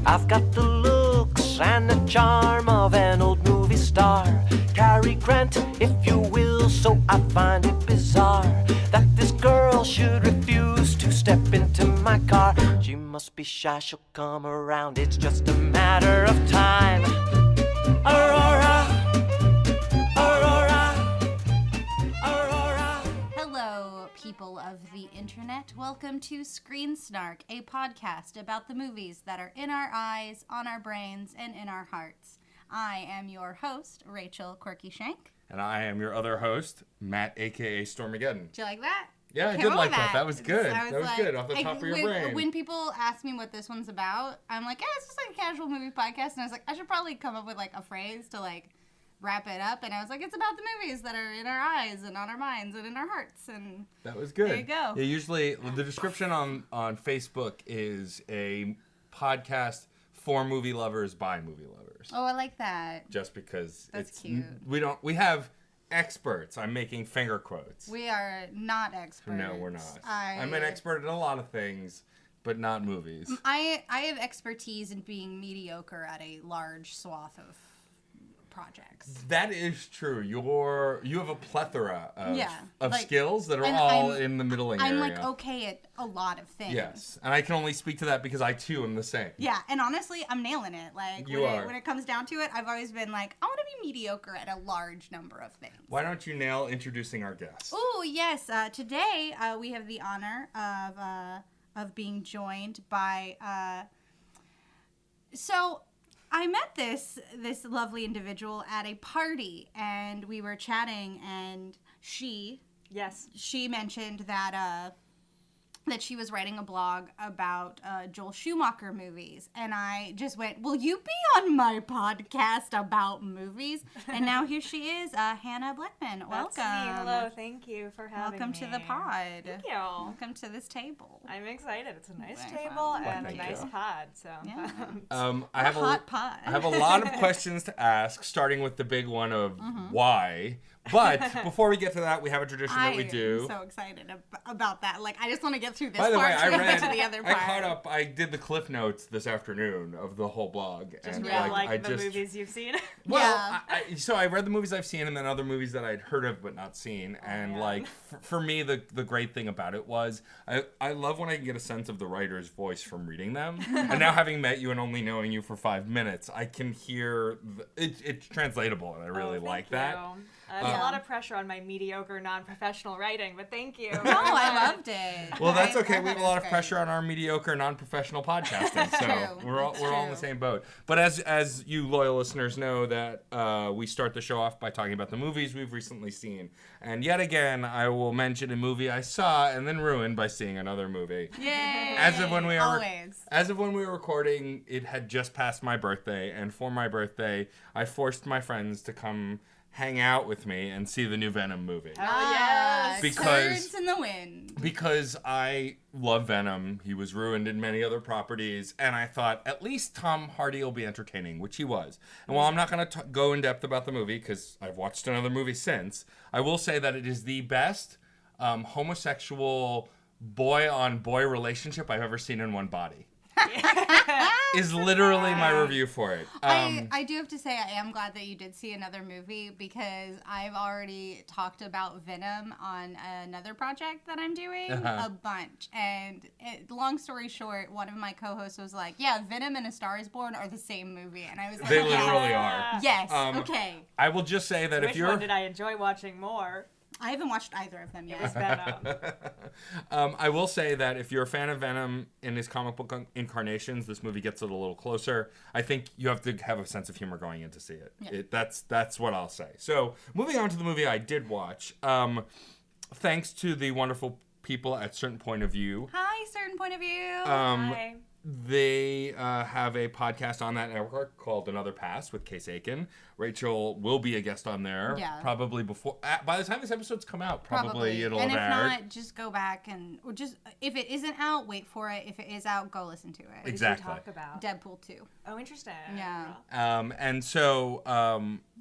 I've got the looks and the charm of an old movie star. Cary Grant, if you will, so I find it bizarre that this girl should refuse to step into my car. She must be shy, she'll come around, it's just a matter of time. Aurora, Aurora, Aurora. Hello, people of the internet. Welcome to Screen Snark, a podcast about the movies that are in our eyes, on our brains, and in our hearts. I am your host, Rachel Quirky Shank. And I am your other host, Matt, a.k.a. Stormageddon. Did you like that? Yeah, I did like that. That was good. That was good, off the top of your brain. When people ask me what this one's about, I'm like, yeah, it's just like a casual movie podcast. And I was like, I should probably come up with like a phrase to like wrap it up. And I was like, it's about the movies that are in our eyes and on our minds and in our hearts. And that was good. There you go. Yeah, usually the description on Facebook is a podcast for movie lovers by movie lovers. Oh, I like that. Just because That's cute. We have experts. I'm making finger quotes. We are not experts. No, we're not. I'm an expert in a lot of things, but not movies. I have expertise in being mediocre at a large swath of projects. That is true. You have a plethora of like, skills that are all in the middling area. I'm like okay at a lot of things. Yes, and I can only speak to that because I too am the same. Yeah, and honestly, I'm nailing it. Like when it comes down to it, I've always been like, I want to be mediocre at a large number of things. Why don't you nail introducing our guest? Oh yes, today we have the honor of being joined by. So I met this lovely individual at a party, and we were chatting, and she mentioned that she was writing a blog about Joel Schumacher movies, and I just went, will you be on my podcast about movies? And now here she is, Hannah Blechman. Welcome. That's me. Hello, thank you for having Welcome me. to the pod. Thank you. Welcome to this table. I'm excited. It's a nice Very table fun. and Thank a nice you. pod. So Yeah. I have hot pod. I have a lot of questions to ask, starting with the big one of why. But before we get to that, we have a tradition that we do. I'm so excited about that. Like, I just want to get through this By the part way, I to read. get to the other part. I caught up. I did the cliff notes this afternoon of the whole blog, just and read I the movies you've seen. Well, Yeah. so I read the movies I've seen and then other movies that I'd heard of but not seen. And like for me, the great thing about it was I love when I can get a sense of the writer's voice from reading them. And now having met you and only knowing you for 5 minutes, I can hear it's translatable, and I really like that. There's a lot of pressure on my mediocre, non-professional writing, but thank you. No, I loved it. Well, that's okay. We thought have a it lot was of great. pressure on our mediocre, non-professional podcasting, so true. we're all in the same boat. But as you loyal listeners know, that we start the show off by talking about the movies we've recently seen, and yet again, I will mention a movie I saw and then ruined by seeing another movie. Yay! As of when we were recording, it had just passed my birthday, and for my birthday, I forced my friends to come hang out with me and see the new Venom movie. Oh, yes. Birds in the wind. Because I love Venom. He was ruined in many other properties, and I thought at least Tom Hardy will be entertaining, which he was. And while I'm not going to go in depth about the movie, because I've watched another movie since, I will say that it is the best homosexual boy-on-boy relationship I've ever seen in one body. Is literally my review for it. I do have to say I am glad that you did see another movie, because I've already talked about Venom on another project that I'm doing a bunch. And long story short, one of my co-hosts was like, yeah, Venom and A Star is Born are the same movie. And I was like, They literally are. Yes, okay. I will just say that Which one did I enjoy watching more? I haven't watched either of them yet. It was Venom. I will say that if you're a fan of Venom in his comic book incarnations, this movie gets it a little closer. I think you have to have a sense of humor going in to see it. Yeah. That's what I'll say. So moving on to the movie I did watch. Thanks to the wonderful people at Certain Point of View. Hi, Certain Point of View. Hi. They have a podcast on that network called Another Pass with Case Aiken. Rachel will be a guest on there. Yeah. Probably before. By the time this episode's come out, probably it'll and have aired. And if not, just go back or just, if it isn't out, wait for it. If it is out, go listen to it. Exactly. What did you talk about? Deadpool 2. Oh, interesting. Yeah. And so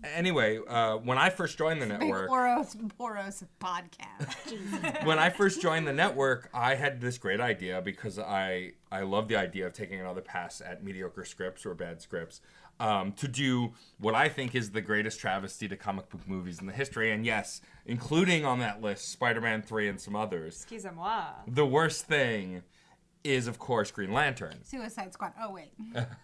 Anyway, when I first joined the Big network, Boros podcast. Jesus. when I first joined the network, I had this great idea because I love the idea of taking another pass at mediocre scripts or bad scripts to do what I think is the greatest travesty to comic book movies in the history. And yes, including on that list, Spider-Man 3 and some others. Excusez-moi. The worst thing is, of course, Green Lantern. Suicide Squad. Oh, wait.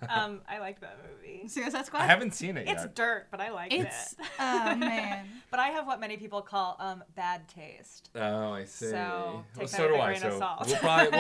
I liked that movie. Suicide Squad? I haven't seen it It's yet. dirt, but I liked It's, it. oh, man. But I have what many people call bad taste. Oh, I see. So, take that so with do a I. grain of So salt. we'll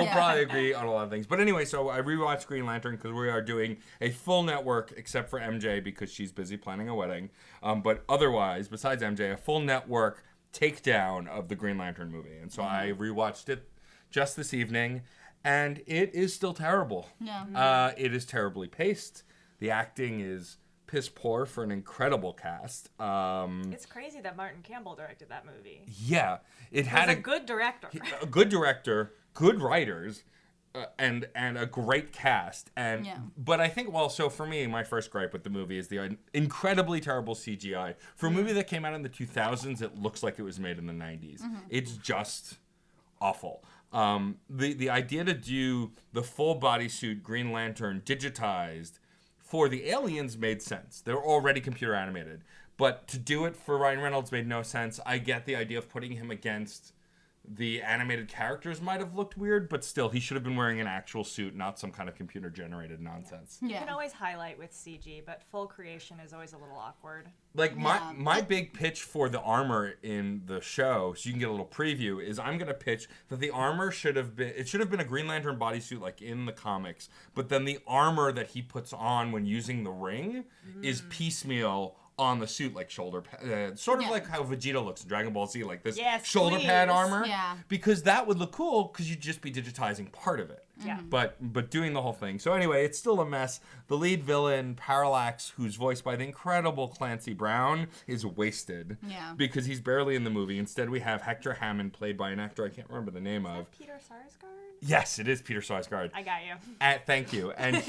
Yeah. probably agree on a lot of things. But anyway, so I rewatched Green Lantern because we are doing a full network, except for MJ because she's busy planning a wedding. But otherwise, besides MJ, a full network takedown of the Green Lantern movie. And so I rewatched it just this evening, and it is still terrible. Yeah. It is terribly paced. The acting is piss poor for an incredible cast. It's crazy that Martin Campbell directed that movie. Yeah, it He's had a good director. a good director, good writers, and a great cast. And Yeah. but I think, well, so for me, my first gripe with the movie is the incredibly terrible CGI. For a movie that came out in the 2000s, it looks like it was made in the 90s. It's just awful. The idea to do the full bodysuit Green Lantern digitized for the aliens made sense. They're already computer animated. But to do it for Ryan Reynolds made no sense. I get the idea of putting him against the animated characters might have looked weird, but still, he should have been wearing an actual suit, not some kind of computer-generated nonsense. You Yeah. can always highlight with CG, but full creation is always a little awkward. Like, Yeah. my big pitch for the armor in the show, so you can get a little preview, is I'm going to pitch that the armor should have been a Green Lantern bodysuit like in the comics, but then the armor that he puts on when using the ring is piecemeal on the suit, like shoulder pad, sort of Yeah. like how Vegeta looks in Dragon Ball Z, like this Yes, shoulder pad please. armor. Yeah. Because that would look cool, because you'd just be digitizing part of it. Yeah. But doing the whole thing. So anyway, it's still a mess. The lead villain, Parallax, who's voiced by the incredible Clancy Brown, is wasted. Yeah. Because he's barely in the movie. Instead, we have Hector Hammond, played by an actor I can't remember the name Is of. that Peter Sarsgaard? Yes, it is Peter Sarsgaard. I got you. Thank you. And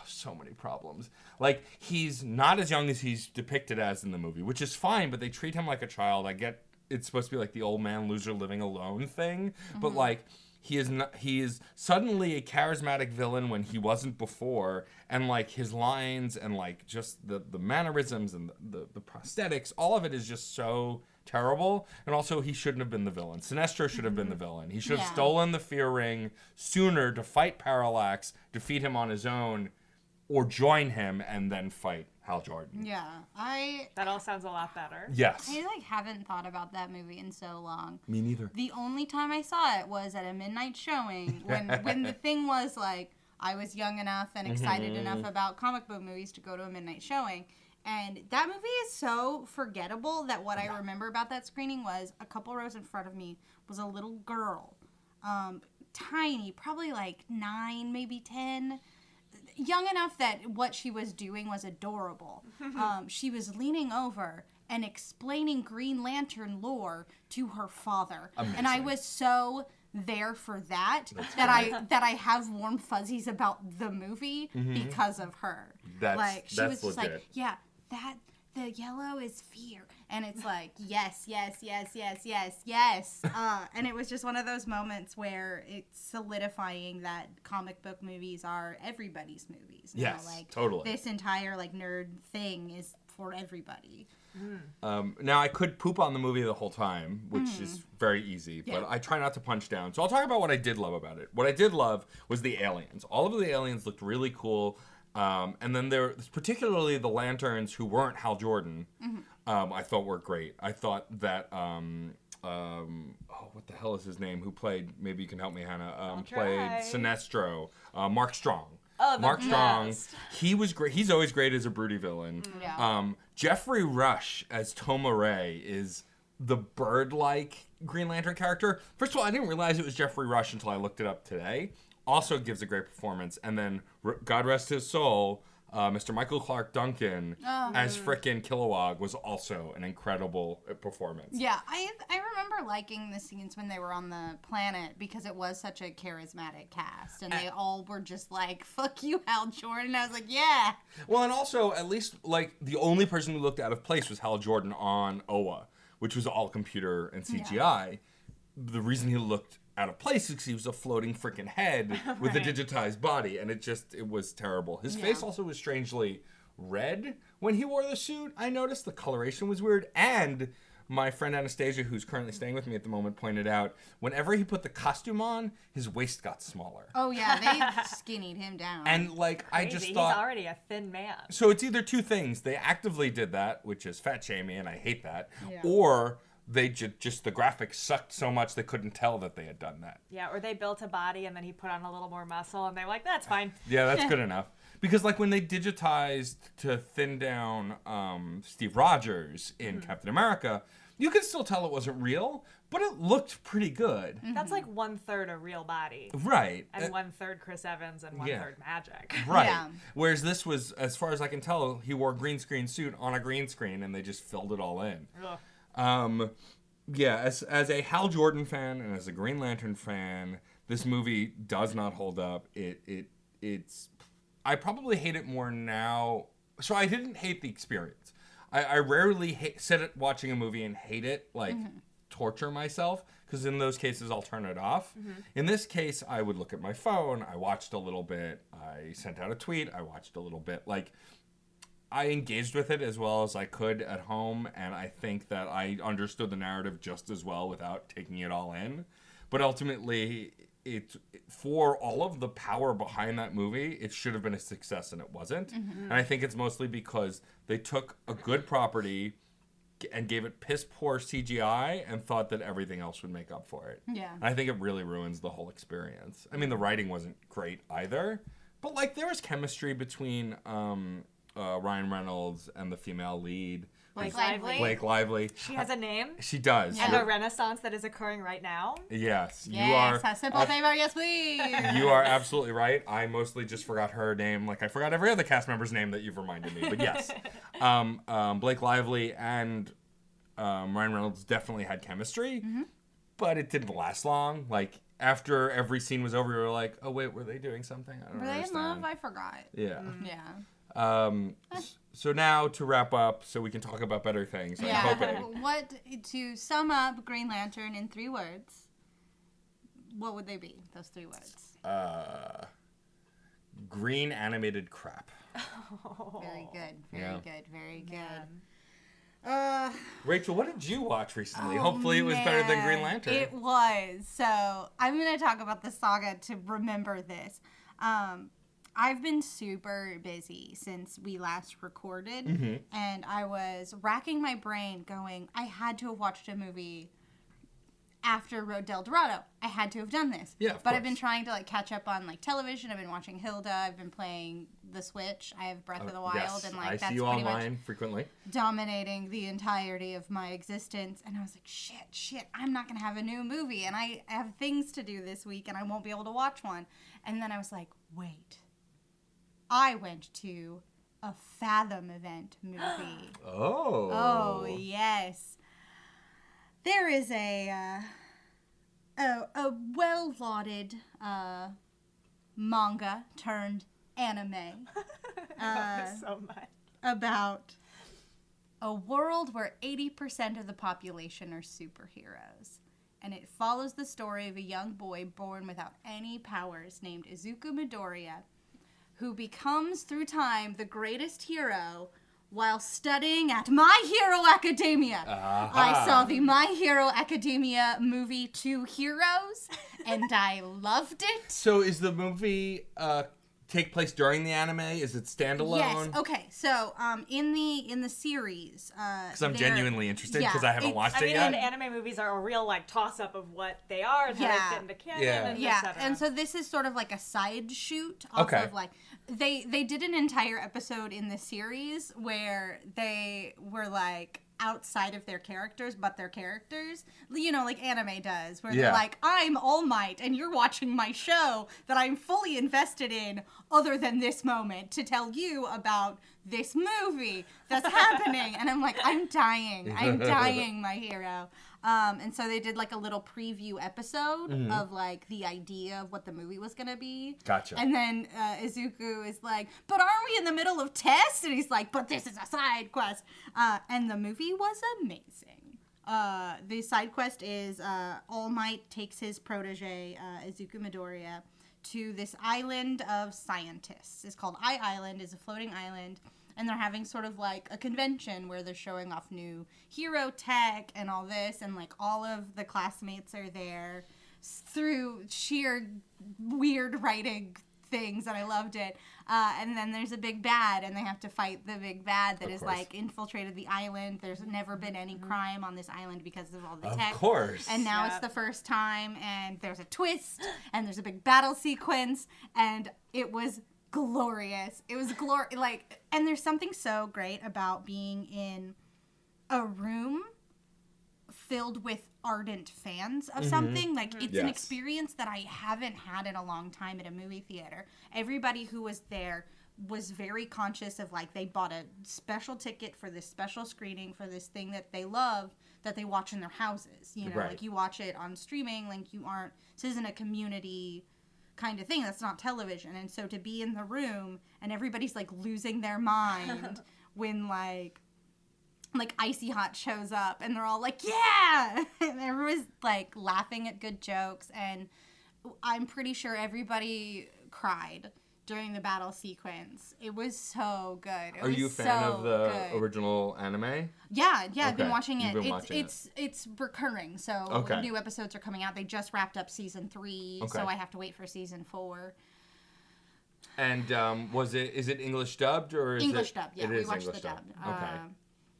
so many problems. Like, he's not as young as he's depicted as in the movie, which is fine, but they treat him like a child. I get it's supposed to be like the old man loser living alone thing, but like he is suddenly a charismatic villain when he wasn't before, and like his lines and like just the mannerisms and the prosthetics, all of it is just so terrible. And also, he shouldn't have been the villain. Sinestro should have been the villain. He should have Yeah. stolen the Fear Ring sooner to fight Parallax, defeat him on his own, or join him and then fight Hal Jordan. Yeah. That all sounds a lot better. Yes. I like haven't thought about that movie in so long. Me neither. The only time I saw it was at a midnight showing when the thing was like I was young enough and excited enough about comic book movies to go to a midnight showing. And that movie is so forgettable that what I remember about that screening was a couple rows in front of me was a little girl. Tiny, probably like 9, maybe 10. Young enough that what she was doing was adorable. She was leaning over and explaining Green Lantern lore to her father. And I Amazing. was so there for that I have warm fuzzies about the movie because of her. That's she was just legit. like, yeah, that the yellow is fear. And it's like, yes. And it was just one of those moments where it's solidifying that comic book movies are everybody's movies. Yes, like, totally. This entire like nerd thing is for everybody. Now, I could poop on the movie the whole time, which is very easy, but Yeah. I try not to punch down. So I'll talk about what I did love about it. What I did love was the aliens. All of the aliens looked really cool. And then there, particularly the Lanterns who weren't Hal Jordan, I thought were great. I thought that, what the hell is his name? Who played, maybe you can help me, Hannah, played try. Sinestro, Mark Strong. Oh, the Mark Strong, best. he was great. He's always great as a broody villain. Yeah. Jeffrey Rush as Toma Ray is the bird-like Green Lantern character. First of all, I didn't realize it was Jeffrey Rush until I looked it up today. Also gives a great performance. And then, God rest his soul, Mr. Michael Clark Duncan as frickin' Kilowog was also an incredible performance. Yeah, I remember remember liking the scenes when they were on the planet because it was such a charismatic cast, and they all were just like, "Fuck you, Hal Jordan." I was like, "Yeah." Well, and also, at least, like, the only person who looked out of place was Hal Jordan on Oa, which was all computer and CGI. The reason he looked out of place is because he was a floating freaking head with a digitized body, and it was terrible. His face also was strangely red when he wore the suit. I noticed the coloration was weird, and my friend Anastasia, who's currently staying with me at the moment, pointed out whenever he put the costume on, his waist got smaller. Oh yeah, they skinnied him down. And like, I Crazy. just thought, he's already a thin man. so it's either two things: they actively did that, which is fat shaming, and I hate that, or they just the graphics sucked so much they couldn't tell that they had done that. Yeah, or they built a body and then he put on a little more muscle and they're like, that's fine. Yeah, that's good enough. Because like when they digitized to thin down Steve Rogers in Captain America, you could still tell it wasn't real, but it looked pretty good. That's like 1/3 a real body. Right. And 1/3 Chris Evans and 1/3 magic. Right. Yeah. Whereas this was, as far as I can tell, he wore a green screen suit on a green screen and they just filled it all in. Ugh. Yeah, as a Hal Jordan fan and as a Green Lantern fan, this movie does not hold up. It's I probably hate it more now. So I didn't hate the experience. I rarely sit at watching a movie and hate it, like torture myself, because in those cases I'll turn it off. In this case, I would look at my phone. I watched a little bit. I sent out a tweet. I watched a little bit. Like, I engaged with it as well as I could at home, and I think that I understood the narrative just as well without taking it all in. But ultimately, for all of the power behind that movie, it should have been a success, and it wasn't. And I think it's mostly because they took a good property and gave it piss poor CGI and thought that everything else would make up for it. Yeah. And I think it really ruins the whole experience. I mean, the writing wasn't great either, but like there was chemistry between Ryan Reynolds and the female lead. Blake Lively. Blake Lively. She has a name She does. and a renaissance that is occurring right now. Yes, you Yes, are. a simple favor, yes please. You are absolutely right. I mostly just forgot her name. Like I forgot every other cast member's name that you've reminded me. But yes, Blake Lively and Ryan Reynolds definitely had chemistry, but it didn't last long. Like after every scene was over, you were like, "Oh wait, were they doing something? I don't Were they in understand." love? I forgot. Yeah. Yeah. So now to wrap up, so we can talk about better things. I'm hoping. What to sum up Green Lantern in 3 words? What would they be? Those 3 words. Green animated crap. Very good. Yeah. Very good. Rachel, what did you watch recently? Oh, Hopefully it was better than Green man. Lantern. It was. So I'm going to talk about the saga to remember this. I've been super busy since we last recorded, and I was racking my brain going, I had to have watched a movie after Road Del Dorado. I had to have done this. Yeah, of But course. I've been trying to like catch up on like television. I've been watching Hilda. I've been playing the Switch. I have Breath of the Wild, Yes, and like I that's see you pretty online much frequently. dominating the entirety of my existence. And I was like, shit, I'm not gonna have a new movie, and I have things to do this week, and I won't be able to watch one. And then I was like, wait. I went to a Fathom event movie. Oh. Oh, yes. There is a well-lauded manga turned anime I love this so much. about a world where 80% of the population are superheroes. And it follows the story of a young boy born without any powers named Izuku Midoriya, who becomes, through time, the greatest hero while studying at My Hero Academia. I saw the My Hero Academia movie 2 Heroes, and I loved it. So is the movie take place during the anime? Is it standalone? Yes. Okay. So, in the series, Because I'm genuinely interested because I haven't watched I it mean, yet. and anime movies are a real like toss-up of what they are and how Yeah. they fit into canon Yeah. and Yeah, etc. and so this is sort of like a side shoot off Okay. of like they did an entire episode in the series where they were like outside of their characters, but their characters, you know, like anime does, where Yeah. they're like, I'm All Might, and you're watching my show that I'm fully invested in, other than this moment, to tell you about this movie that's happening. And I'm like, I'm dying, my hero. And so they did like a little preview episode of like the idea of what the movie was gonna be. Gotcha. And then Izuku is like, but aren't we in the middle of tests? And he's like, but this is a side quest. And the movie was amazing. The side quest is All Might takes his protege, Izuku Midoriya, to this island of scientists. It's called Island. It's a floating island. And they're having sort of like a convention where they're showing off new hero tech and all this. And like all of the classmates are there through sheer weird writing things, and I loved it. And then there's a big bad, and they have to fight the big bad that is like infiltrated the island. There's never been any crime on this island because of all the tech. Of course. And now it's the first time, and there's a twist, and there's a big battle sequence, and it was glorious. It was like, and there's something so great about being in a room filled with ardent fans of something. Like, it's an experience that I haven't had in a long time at a movie theater. Everybody who was there was very conscious of, like, they bought a special ticket for this special screening for this thing that they love, that they watch in their houses. You know, like, you watch it on streaming, like, you aren't, this isn't a community kind of thing. That's not television. And so to be in the room and everybody's, like, losing their mind when, like Icy Hot shows up, and they're all like, yeah! And everyone's, like, laughing at good jokes, and I'm pretty sure everybody cried during the battle sequence. It was so good. Are you a fan of the original anime? Yeah, I've been watching it. You've been watching it. It's recurring, so new episodes are coming out. They just wrapped up season 3, so I have to wait for season 4. And is it English dubbed or is English it? dubbed, yeah. It We is watched English the dubbed. Okay.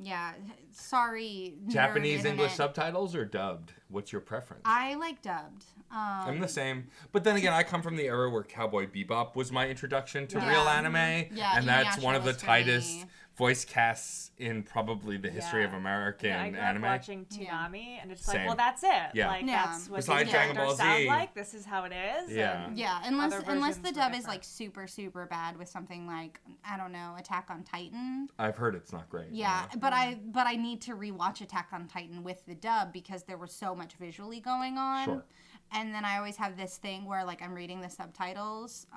Yeah, sorry. Japanese nerd English internet. subtitles or dubbed? What's your preference? I like dubbed. I'm the same. But then again, I come from the era where Cowboy Bebop was my introduction to real anime. Yeah, and that's one of the Inuyasha was for tightest me. voice casts in probably the history of American I grew anime. up watching Toonami, and it's Same. like, well, that's it. Yeah. Like, Yeah. that's what Besides these Dragon characters Ball Z. sound like. This is how it is. Yeah. and Yeah, other unless versions the were dub is different. like super, super bad with something like, I don't know, Attack on Titan. I've heard it's not great. Yeah, but I need to rewatch Attack on Titan with the dub because there was so much visually going on. Sure. And then I always have this thing where, like, I'm reading the subtitles,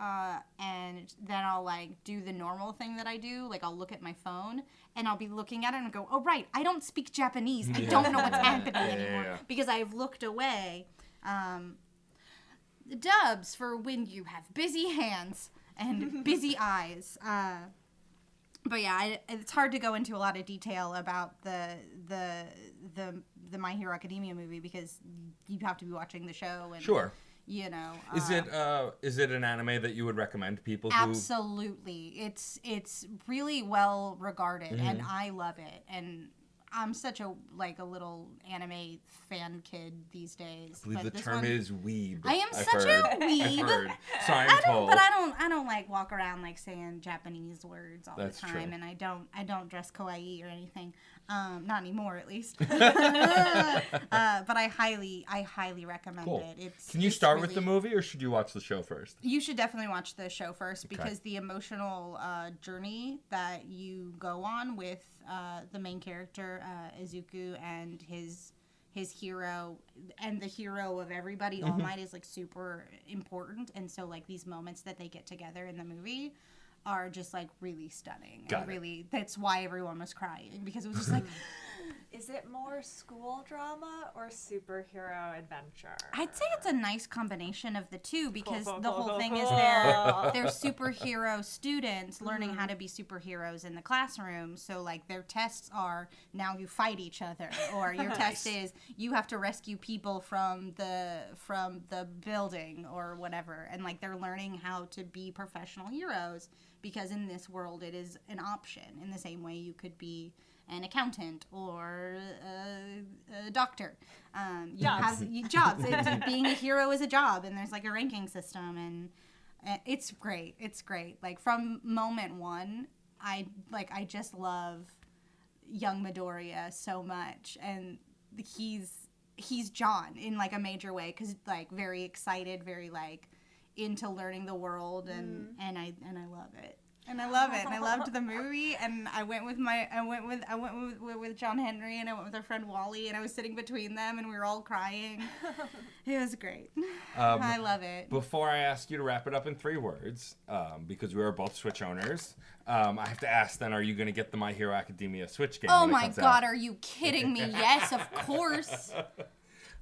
and then I'll, like, do the normal thing that I do. Like, I'll look at my phone, and I'll be looking at it and go, oh, right, I don't speak Japanese. I don't know what's happening anymore. Because I've looked away. The dubs for when you have busy hands and busy eyes. But yeah, it's hard to go into a lot of detail about the My Hero Academia movie because you have to be watching the show. And, Sure. You know. Is it an anime that you would recommend to people who... Absolutely. It's really well regarded, and I love it. And I'm such a little anime fan kid these days. I believe but the this term one, is weeb. I am I've such heard. a weeb. I've heard. So I'm told. But I don't like walk around like saying Japanese words all That's the time, true. and I don't dress kawaii or anything. Not anymore, at least. But I highly recommend Cool. it. Can you it's start with really- the movie, or should you watch the show first? You should definitely watch the show first because the emotional journey that you go on with the main character Izuku and his hero and the hero of everybody, All Might, is like super important, and so like these moments that they get together in the movie are just like really stunning. Got it. That's why everyone was crying because it was just like. Is it more school drama or superhero adventure? I'd say it's a nice combination of the two because Cool, the whole cool, thing cool. is they're superhero students learning how to be superheroes in the classroom. So like their tests are now you fight each other, or your test is you have to rescue people from the building or whatever, and like they're learning how to be professional heroes because in this world it is an option in the same way you could be an accountant or a doctor. Jobs. Being a hero is a job, and there's like a ranking system, and it's great. It's great. Like from moment one, I just love young Midoriya so much, and he's John in like a major way because like very excited, very like into learning the world, and I love it. And I love it. And I loved the movie. And I went with John Henry, and I went with our friend Wally, and I was sitting between them, and we were all crying. It was great. I love it. Before I ask you to wrap it up in 3 words, because we are both Switch owners, I have to ask then, are you going to get the My Hero Academia Switch game? Oh when it my comes God, out? are you kidding me? Yes, of course.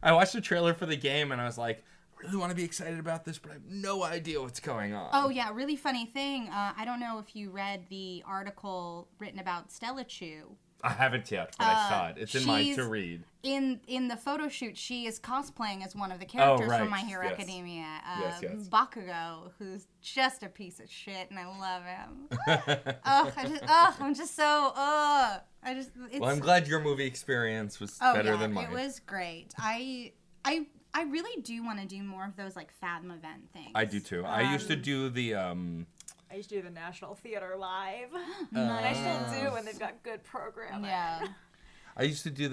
I watched the trailer for the game, and I was like, I really want to be excited about this, but I have no idea what's going on. Oh, yeah, really funny thing. I don't know if you read the article written about Stella Chu. I haven't yet, but I saw it. It's in my to read. In the photo shoot, she is cosplaying as one of the characters right. from My Hero Yes. Academia. Yes. Bakugo, who's just a piece of shit, and I love him. I'm just so, Well, I'm glad your movie experience was better than mine. It was great. I really do want to do more of those like Fathom event things. I do too. I used to do the I used to do the National Theater Live. And I still do when they've got good programming. Yeah. I used to do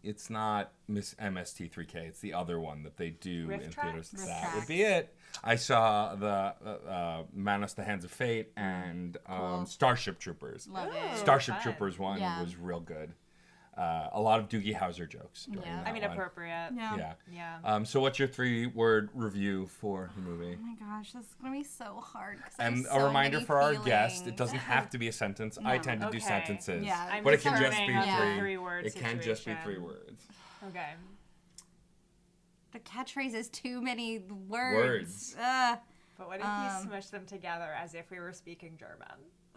it's not Miss MST3K, it's the other one that they do Riff in Tracks? theaters. Riff That Tracks. would be it. I saw the Manus the Hands of Fate and Starship Troopers. Love it. Starship fun. Troopers one Yeah. was real good. A lot of Doogie Howser jokes. during Yeah. that I mean, one. appropriate. Yeah. Yeah. So what's your 3-word review for the movie? Oh my gosh, this is gonna be so hard. 'Cause I And have a so reminder many for our feelings. guest, it doesn't have to be a sentence. I No. tend to do Okay. sentences. Yeah. I'm But it can just learning be how to Yeah. 3-word It can just be 3 situation. words. Okay. The catchphrase is too many words. Words. But what if you smush them together as if we were speaking German?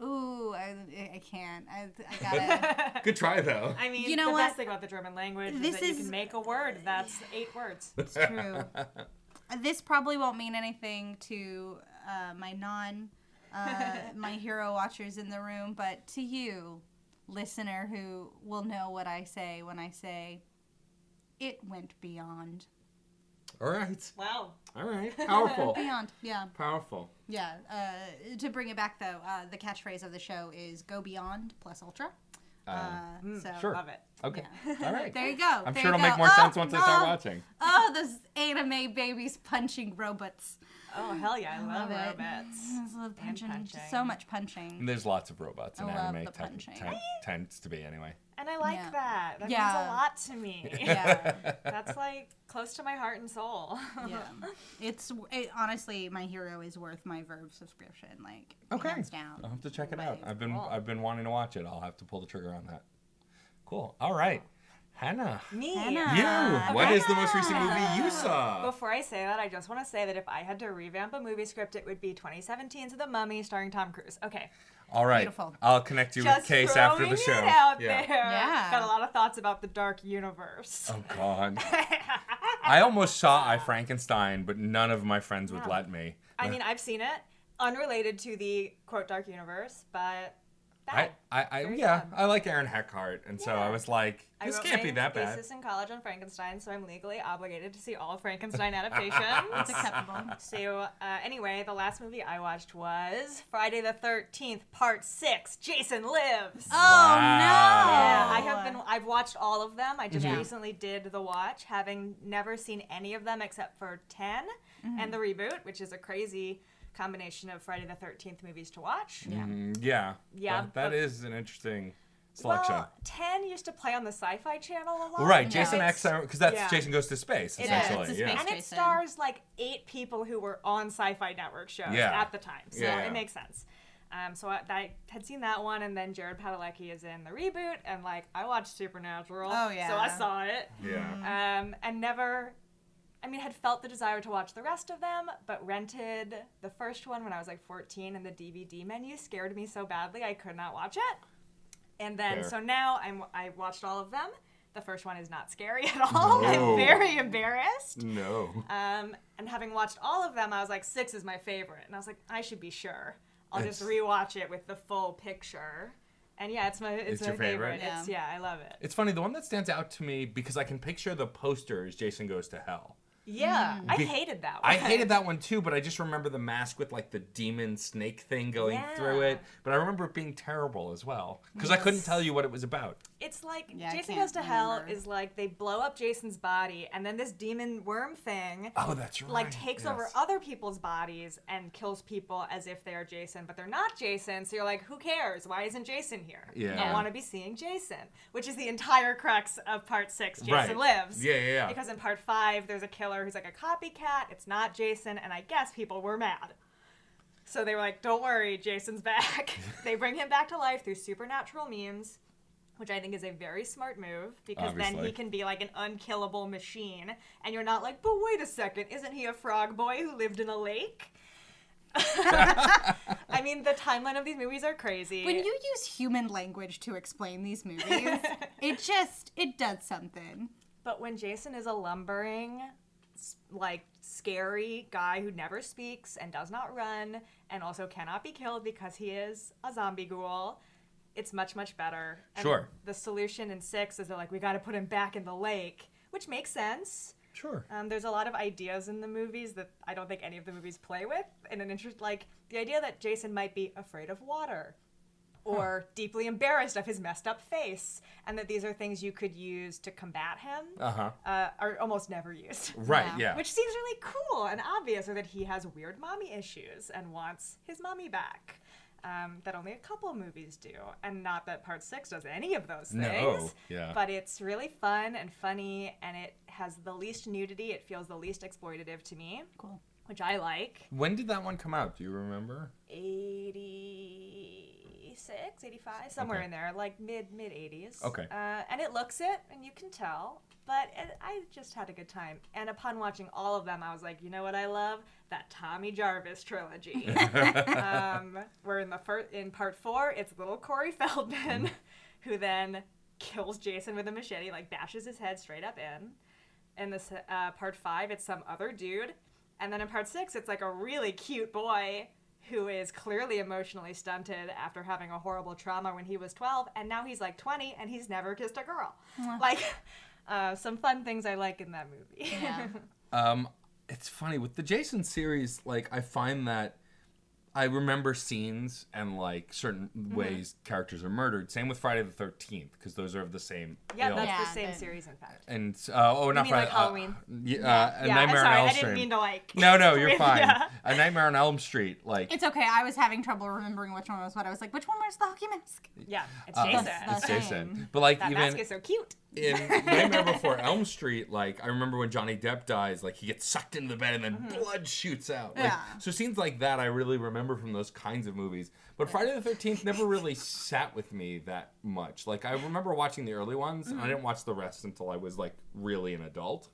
Ooh, I can't. I gotta. Good try though. I mean, You know the what? best thing about the German language This is that you is- can make a word that's 8 words. It's true. This probably won't mean anything to my My Hero watchers in the room, but to you, listener, who will know what I say when I say, it went beyond. All right. Wow. All right. Powerful. Beyond, yeah. Powerful. Yeah. To bring it back, though, the catchphrase of the show is go beyond plus ultra. So Sure. Love it. Okay. Yeah. All right. There you go. I'm there sure you it'll make go. more sense once I start watching. Oh, those anime babies punching robots. Oh, hell yeah. I love it. robots. I love punching. punching. So much punching. And there's lots of robots in I love anime. the punching. Tends to be anyway. And I like Yeah. that. That Yeah. means a lot to me. Yeah. That's like close to my heart and soul. Yeah. Honestly, My Hero is worth my Verve subscription. Like, Okay. hands down. I'll have to check it out. Right. I've been wanting to watch it. I'll have to pull the trigger on that. Cool. All right. Hannah. Me. Hannah. You. What Okay. is the most recent movie you saw? Before I say that, I just want to say that if I had to revamp a movie script, it would be 2017's The Mummy starring Tom Cruise. Okay. All right. Beautiful. I'll connect you Just with Case throwing after the show. it out yeah. there. Yeah. Got a lot of thoughts about the dark universe. Oh God. I almost saw I Frankenstein, but none of my friends would No. let me. I mean, I've seen it, unrelated to the quote dark universe, but I Very yeah, fun. I like Aaron Eckhart, and so I was like, I this wrote can't my be that bad. thesis in college on Frankenstein, so I'm legally obligated to see all Frankenstein adaptations. It's acceptable. So anyway, the last movie I watched was Friday the 13th, Part 6, Jason Lives. Oh, Wow. no. I've watched all of them. I just Yeah. recently did the watch, having never seen any of them except for 10 and the reboot, which is a crazy combination of Friday the 13th movies to watch. Yeah. Yeah, that but- is an interesting selection. Well, 10 used to play on the Sci-Fi Channel a lot. Well, right, Yeah. Jason X, because that's yeah. Jason Goes to Space, It is. essentially. It's a yeah. space- And it Jason. stars like 8 people who were on Sci-Fi Network shows Yeah. at the time, so Yeah. it makes sense. So I had seen that one, and then Jared Padalecki is in the reboot, and like I watched Supernatural, Oh, yeah. so I saw it, Yeah. and never, had felt the desire to watch the rest of them, but rented the first one when I was like 14, and the DVD menu scared me so badly I could not watch it. And then, Fair. so now I watched all of them. The first one is not scary at all. No. I'm very embarrassed. No. And having watched all of them, I was like, 6 is my favorite. And I was like, I should be sure. I'll just It's- rewatch it with the full picture. And yeah, it's my It's your favorite? Yeah. It's, I love it. It's funny, the one that stands out to me, because I can picture the poster is Jason Goes to Hell. Yeah, I hated that one. I hated that one too, but I just remember the mask with like the demon snake thing going through it. But I remember it being terrible as well because I couldn't tell you what it was about. It's like Yeah, I Jason can't Goes to Hell remember. is like they blow up Jason's body, and then this demon worm thing Oh, that's right. like takes over other people's bodies and kills people as if they are Jason, but they're not Jason. So you're like, who cares? Why isn't Jason here? Yeah. I want to be seeing Jason, which is the entire crux of part 6. Jason Right. lives. Yeah. Because in part 5, there's a killer who's like a copycat. It's not Jason, and I guess people were mad. So they were like, don't worry, Jason's back. They bring him back to life through supernatural means, which I think is a very smart move, because then Obviously. he can be like an unkillable machine, and you're not like, but wait a second, isn't he a frog boy who lived in a lake? I mean, the timeline of these movies are crazy. When you use human language to explain these movies, it does something. But when Jason is a lumbering, like, scary guy who never speaks and does not run and also cannot be killed because he is a zombie ghoul, it's much, much better. And Sure. the solution in 6 is they're like, we got to put him back in the lake, which makes sense. Sure. There's a lot of ideas in the movies that I don't think any of the movies play with. And an interest, like the idea that Jason might be afraid of water or deeply embarrassed of his messed up face, and that these are things you could use to combat him, are almost never used. Right, yeah. Which seems really cool and obvious, or that he has weird mommy issues and wants his mommy back. That only a couple of movies do, and not that part 6 does any of those things. No, yeah. But it's really fun and funny, and it has the least nudity. It feels the least exploitative to me. Cool. Which I like. When did that one come out? Do you remember? 86, 85, somewhere Okay. in there, like mid 80s. Okay. And it looks it, and you can tell. But I just had a good time. And upon watching all of them, I was like, you know what I love? That Tommy Jarvis trilogy. Where in part 4, it's little Corey Feldman, who then kills Jason with a machete, like bashes his head straight up in. In this part 5, it's some other dude. And then in part 6, it's like a really cute boy who is clearly emotionally stunted after having a horrible trauma when he was 12, and now he's like 20 and he's never kissed a girl. Like, some fun things I like in that movie. Yeah. It's funny with the Jason series, like I find that I remember scenes and like certain ways characters are murdered. Same with Friday the 13th, because those are of the same Yeah, ilk. that's Yeah, the same but- series, in fact. And You not mean Friday, like Halloween? Yeah, Yeah, I'm Nightmare sorry, on Elm I Street. didn't mean to like. No, you're fine. Yeah. A Nightmare on Elm Street, like It's okay. I was having trouble remembering which one was what. I was like, which one was the hockey mask? Yeah, it's Jason. That's it's the Jason. same. But like That even mask is so cute. in Nightmare Before Elm Street, like I remember when Johnny Depp dies, like he gets sucked into the bed and then blood shoots out. Like, Yeah. So scenes like that I really remember from those kinds of movies. But Friday the 13th never really sat with me that much. Like I remember watching the early ones, and I didn't watch the rest until I was like really an adult.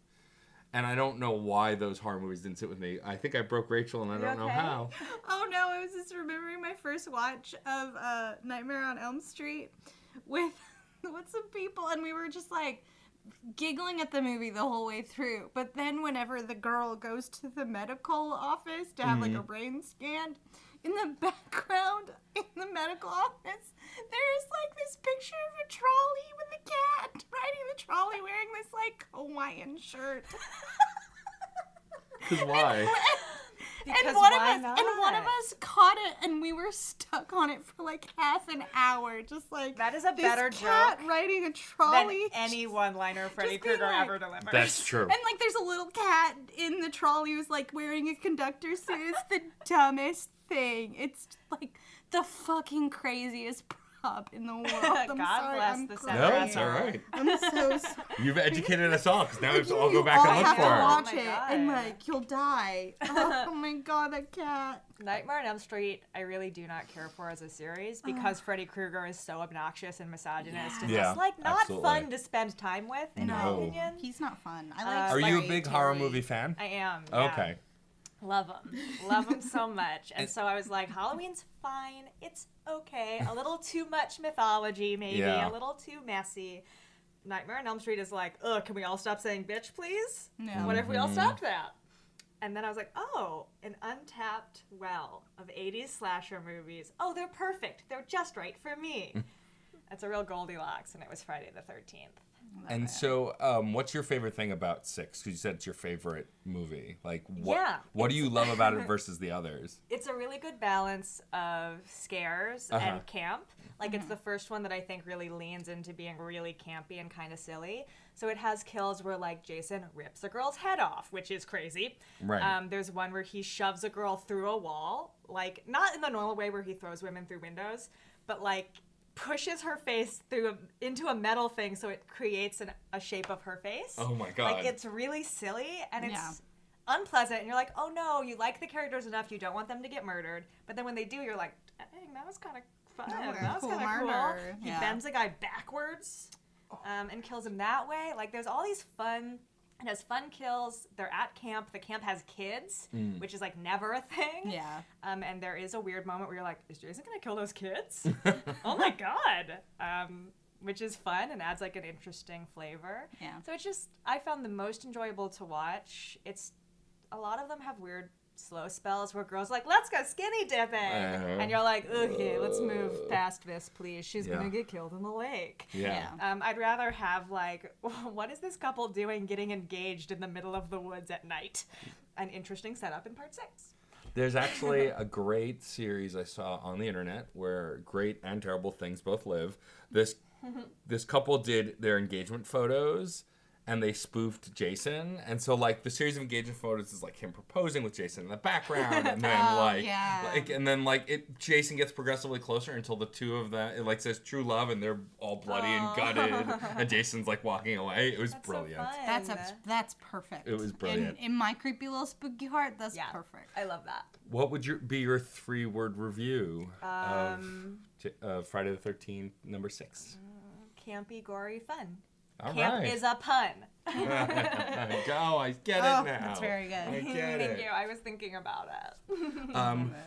And I don't know why those horror movies didn't sit with me. I think I broke Rachel, and I don't know okay? how. Oh no, I was just remembering my first watch of Nightmare on Elm Street with some people, and we were just like giggling at the movie the whole way through. But then whenever the girl goes to the medical office to have like a brain scan, in the background in the medical office, there's like this picture of a trolley with a cat riding the trolley wearing this like Hawaiian shirt. Because why? Because and one why of not? us caught it, and we were stuck on it for like half an hour, just like That is a this better cat joke riding a than trolley. any one-liner Freddy just being Krueger like- ever delivers. That's true. And like, there's a little cat in the trolley who's like wearing a conductor suit. It's the dumbest thing. It's like the fucking craziest prop in the world. I'm God sorry, bless I'm the crying. No, Sarah it's all right. I'm so sorry. You've educated us all, because now we have to all You go back and all look have for to it. watch Oh my it, and God. like you'll die. Oh my god, that cat. Nightmare on Elm Street, I really do not care for as a series because Freddy Krueger is so obnoxious and misogynist and Yeah, just like not absolutely. fun to spend time with, in my No. opinion. He's not fun. I like. Are you a Scary big horror Terry. movie fan? I am. Yeah. Okay. Love him so much. And so I was like, Halloween's fine. It's okay. A little too much mythology, maybe. Yeah. A little too messy. Nightmare on Elm Street is like, ugh, can we all stop saying bitch, please? No. What if we all stopped that? And then I was like, oh, an untapped well of 80s slasher movies. Oh, they're perfect. They're just right for me. That's a real Goldilocks, and it was Friday the 13th. And so, what's your favorite thing about 6? Because you said it's your favorite movie. Like, what do you love about it versus the others? It's a really good balance of scares and camp. Like, it's the first one that I think really leans into being really campy and kind of silly. So it has kills where, like, Jason rips a girl's head off, which is crazy. Right. There's one where he shoves a girl through a wall. Like, not in the normal way where he throws women through windows, but, like, pushes her face into a metal thing so it creates a shape of her face. Oh, my God. Like, it's really silly, and it's unpleasant, and you're like, oh, no, you like the characters enough, you don't want them to get murdered. But then when they do, you're like, dang, that was kind of fun. That was kind of cool. He bends a guy backwards and kills him that way. Like, there's all these fun... It has fun kills. They're at camp. The camp has kids, which is, like, never a thing. Yeah. And there is a weird moment where you're like, is Jason going to kill those kids? Oh, my God. Which is fun and adds, like, an interesting flavor. Yeah. So it's just, I found the most enjoyable to watch. A lot of them have weird slow spells where girls are like, let's go skinny dipping. And you're like, okay, let's move past this, please. She's going to get killed in the lake. Yeah. I'd rather have, like, what is this couple doing getting engaged in the middle of the woods at night? An interesting setup in part 6. There's actually a great series I saw on the internet where great and terrible things both live. This couple did their engagement photos and they spoofed Jason. And so, like, the series of engagement photos is, like, him proposing with Jason in the background. And then, Jason gets progressively closer until the two of them, it, like, says true love, and they're all bloody and gutted. And Jason's, like, walking away. It was brilliant. So That's perfect. It was brilliant. In my creepy little spooky heart, that's perfect. I love that. What would be your 3-word review of Friday the 13th, number 6? Campy, gory, fun. All Camp right. is a pun. Go, I get it now. That's very good. I get Thank it. you. I was thinking about it.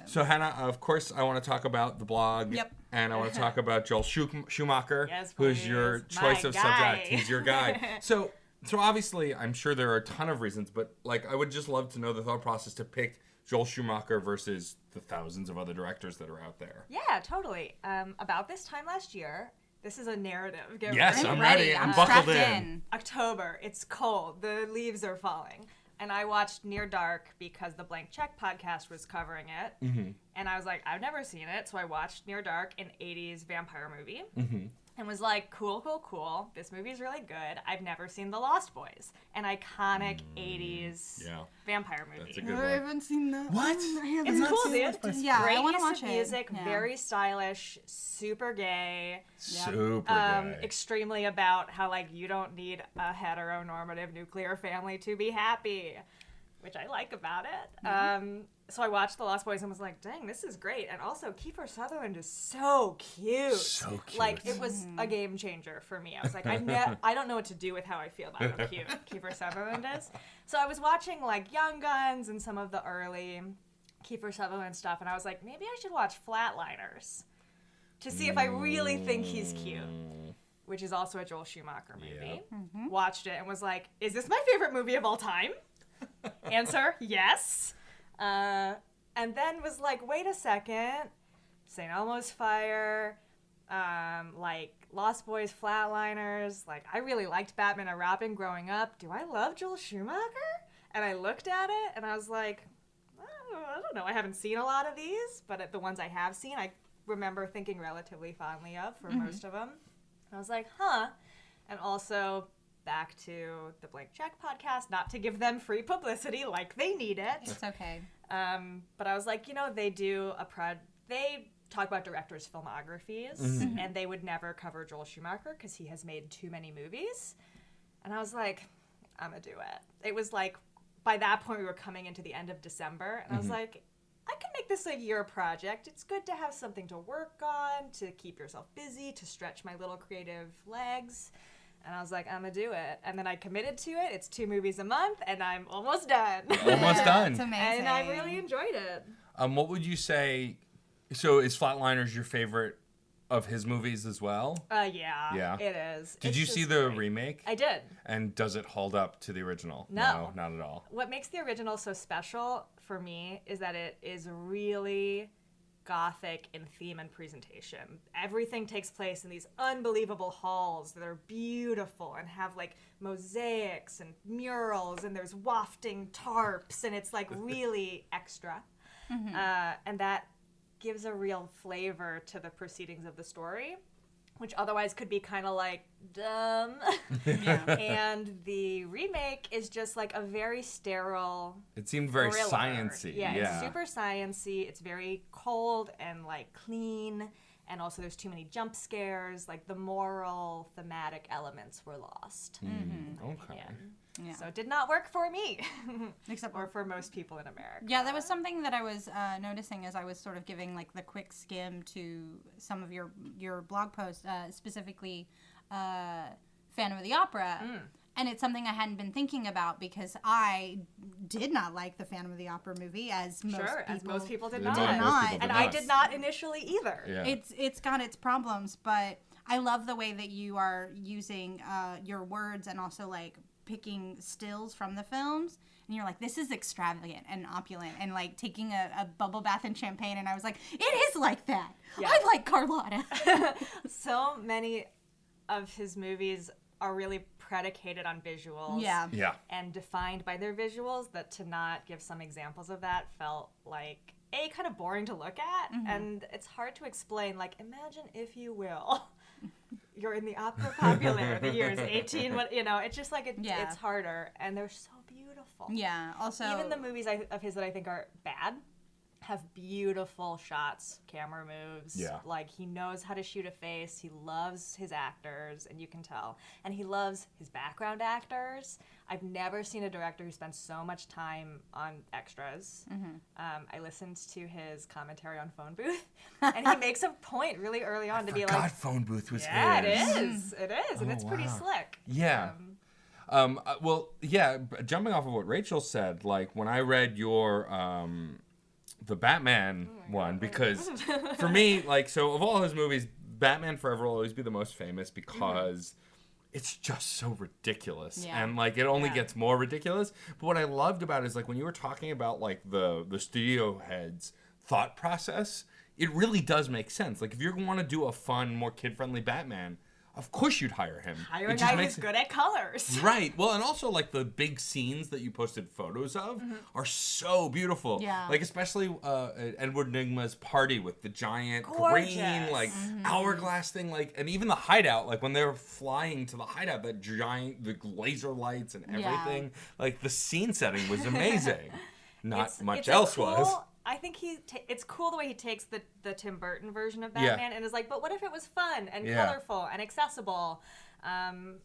So, Hannah, of course, I want to talk about the blog. Yep. And I want to talk about Joel Schumacher, Yes, who's your please. choice My of guy. subject. He's your guy. So obviously, I'm sure there are a ton of reasons, but, like, I would just love to know the thought process to pick Joel Schumacher versus the thousands of other directors that are out there. Yeah, totally. About this time last year, this is a narrative. Get Yes, ready. I'm ready. I'm buckled in. October. It's cold. The leaves are falling. And I watched Near Dark because the Blank Check podcast was covering it. Mm-hmm. And I was like, I've never seen it. So I watched Near Dark, an 80s vampire movie. Mm-hmm. And was like, cool. This movie's really good. I've never seen The Lost Boys, an iconic 80s vampire movie. That's a good I one. haven't seen that. What? It's cool, dude. Yeah, Great I want to use watch of it. music, Yeah. very stylish, super gay. Super gay. Extremely about how, like, you don't need a heteronormative nuclear family to be happy, which I like about it. Mm-hmm. So I watched The Lost Boys and was like, dang, this is great. And also, Kiefer Sutherland is so cute. So cute. Like, it was a game changer for me. I was like, I don't know what to do with how I feel about how cute Kiefer Sutherland is. So I was watching, like, Young Guns and some of the early Kiefer Sutherland stuff, and I was like, maybe I should watch Flatliners to see if I really think he's cute, which is also a Joel Schumacher movie. Yep. Mm-hmm. Watched it and was like, is this my favorite movie of all time? Answer, yes. And then was like, wait a second, St. Elmo's Fire, like Lost Boys, Flatliners, like I really liked Batman and Robin growing up. Do I love Joel Schumacher? And I looked at it and I was like, I don't know. I haven't seen a lot of these, but the ones I have seen, I remember thinking relatively fondly of for most of them. I was like, huh. And also back to the Blank Check podcast, not to give them free publicity like they need it. It's okay. But I was like, you know, they talk about directors' filmographies, and they would never cover Joel Schumacher because he has made too many movies. And I was like, I'm gonna do it. It was like, by that point, we were coming into the end of December, and I was like, I can make this a year project. It's good to have something to work on, to keep yourself busy, to stretch my little creative legs. And I was like, I'm going to do it. And then I committed to it. It's 2 movies a month, and I'm almost done. Almost done. It's amazing. And I really enjoyed it. What would you say? So is Flatliners your favorite of his movies as well? Yeah. It is. Did It's you see just the great. remake? I did. And does it hold up to the original? No. Not at all. What makes the original so special for me is that it is really gothic in theme and presentation. Everything takes place in these unbelievable halls that are beautiful and have like mosaics and murals, and there's wafting tarps, and it's like really extra. And that gives a real flavor to the proceedings of the story, which otherwise could be kind of like dumb. And the remake is just like a very sterile. It seemed very thriller. sciencey. Yeah, it's super sciencey. It's very cold and like clean, and also there's too many jump scares. Like the moral, thematic elements were lost. Okay. Yeah. So it did not work for me, Except or for most people in America. Yeah, that was something that I was noticing as I was sort of giving like the quick skim to some of your blog posts, specifically Phantom of the Opera. And it's something I hadn't been thinking about because I did not like the Phantom of the Opera movie, as most people did Most not. people did And not. I did not initially either. Yeah. It's got its problems, but I love the way that you are using your words and also like picking stills from the films, and you're like, this is extravagant and opulent, and like taking a bubble bath in champagne, and I was like, it is like that. Yeah. I like Carlotta. So many of his movies are really predicated on visuals. Yeah. And defined by their visuals, that to not give some examples of that felt like kind of boring to look at, and it's hard to explain. Like, imagine, if you will, you're in the opera populaire, the years 18, it's just like it's harder, and they're so beautiful. Yeah. Also, Even the movies of his that I think are bad have beautiful shots, camera moves. Yeah. Like, he knows how to shoot a face. He loves his actors, and you can tell. And he loves his background actors. I've never seen a director who spends so much time on extras. I listened to his commentary on Phone Booth, and he makes a point really early on to be like, Phone Booth was yeah, his. it is, and it's pretty slick. Yeah. Jumping off of what Rachel said, like when I read your the Batman one, because for me, like, so of all his movies, Batman Forever will always be the most famous because it's just so ridiculous, and like it only gets more ridiculous. But what I loved about it is like when you were talking about like the studio heads thought process, it really does make sense. Like if you want to do a fun, more kid-friendly Batman, of course you'd hire him. Hire a guy who's good at colors. Right. Well, and also like the big scenes that you posted photos of are so beautiful. Yeah. Like especially Edward Nygma's party with the giant Gorgeous. green like hourglass thing, like, and even the hideout, like when they were flying to the hideout, that giant the laser lights and everything. Like the scene setting was amazing. Not much else was. I think it's cool the way he takes the Tim Burton version of Batman and is like, but what if it was fun and colorful and accessible? And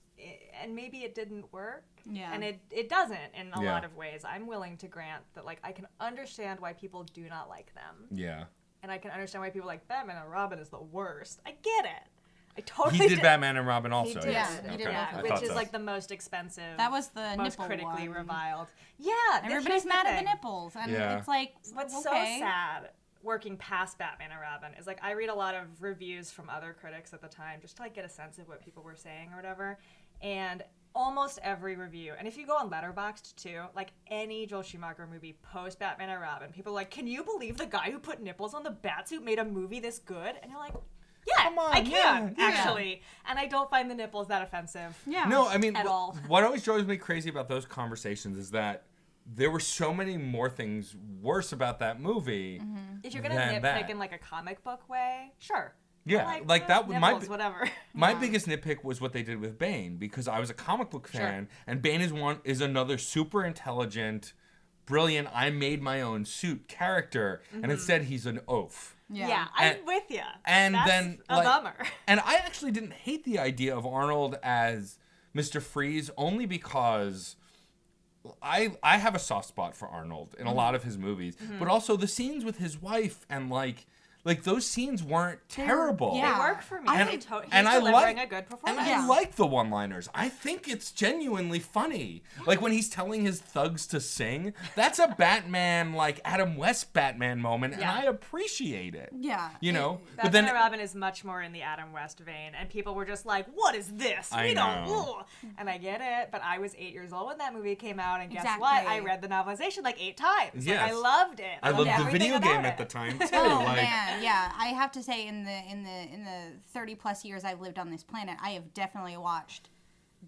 maybe it didn't work. Yeah. And it doesn't in a lot of ways. I'm willing to grant that, like, I can understand why people do not like them. Yeah. And I can understand why people are like, Batman and Robin is the worst. I get it. I totally He did Batman and Robin also. He did. Yeah, he did both of them. Which is like the most expensive. That was the most nipple critically one. reviled. Yeah, Everybody's mad at the nipples, and it's like, what's so sad working past Batman and Robin is like I read a lot of reviews from other critics at the time just to like get a sense of what people were saying or whatever, and almost every review, and if you go on Letterboxd too, like any Joel Schumacher movie post Batman and Robin, people are like, can you believe the guy who put nipples on the Batsuit made a movie this good? And you're like, yeah, come on, I can, yeah. actually. And I don't find the nipples that offensive. Yeah. No, I mean, at all. What always drives me crazy about those conversations is that there were so many more things worse about that movie. If you're gonna nitpick in like a comic book way, sure. Yeah, like that would nipples, whatever. My biggest nitpick was what they did with Bane, because I was a comic book fan, and Bane is another super intelligent, brilliant, I made my own suit character, and instead he's an oaf. Yeah, I'm with you. And that's then a bummer. And I actually didn't hate the idea of Arnold as Mr. Freeze, only because I have a soft spot for Arnold in a lot of his movies, but also the scenes with his wife and like those scenes weren't terrible. Yeah. They work for me. He's I delivering a good performance. And I like the one-liners. I think it's genuinely funny. Like when he's telling his thugs to sing, that's a Batman, like Adam West Batman moment, and I appreciate it. Yeah. You know? But then Robin is much more in the Adam West vein, and people were just like, what is this? I know. And I get it, but I was 8 years old when that movie came out, and guess Exactly. what? I read the novelization like 8 times. Yes. Like, I loved it. I loved the everything video about game it. at the time, too. Oh, like, man. Yeah. I have to say, in the 30 plus years I've lived on this planet, I have definitely watched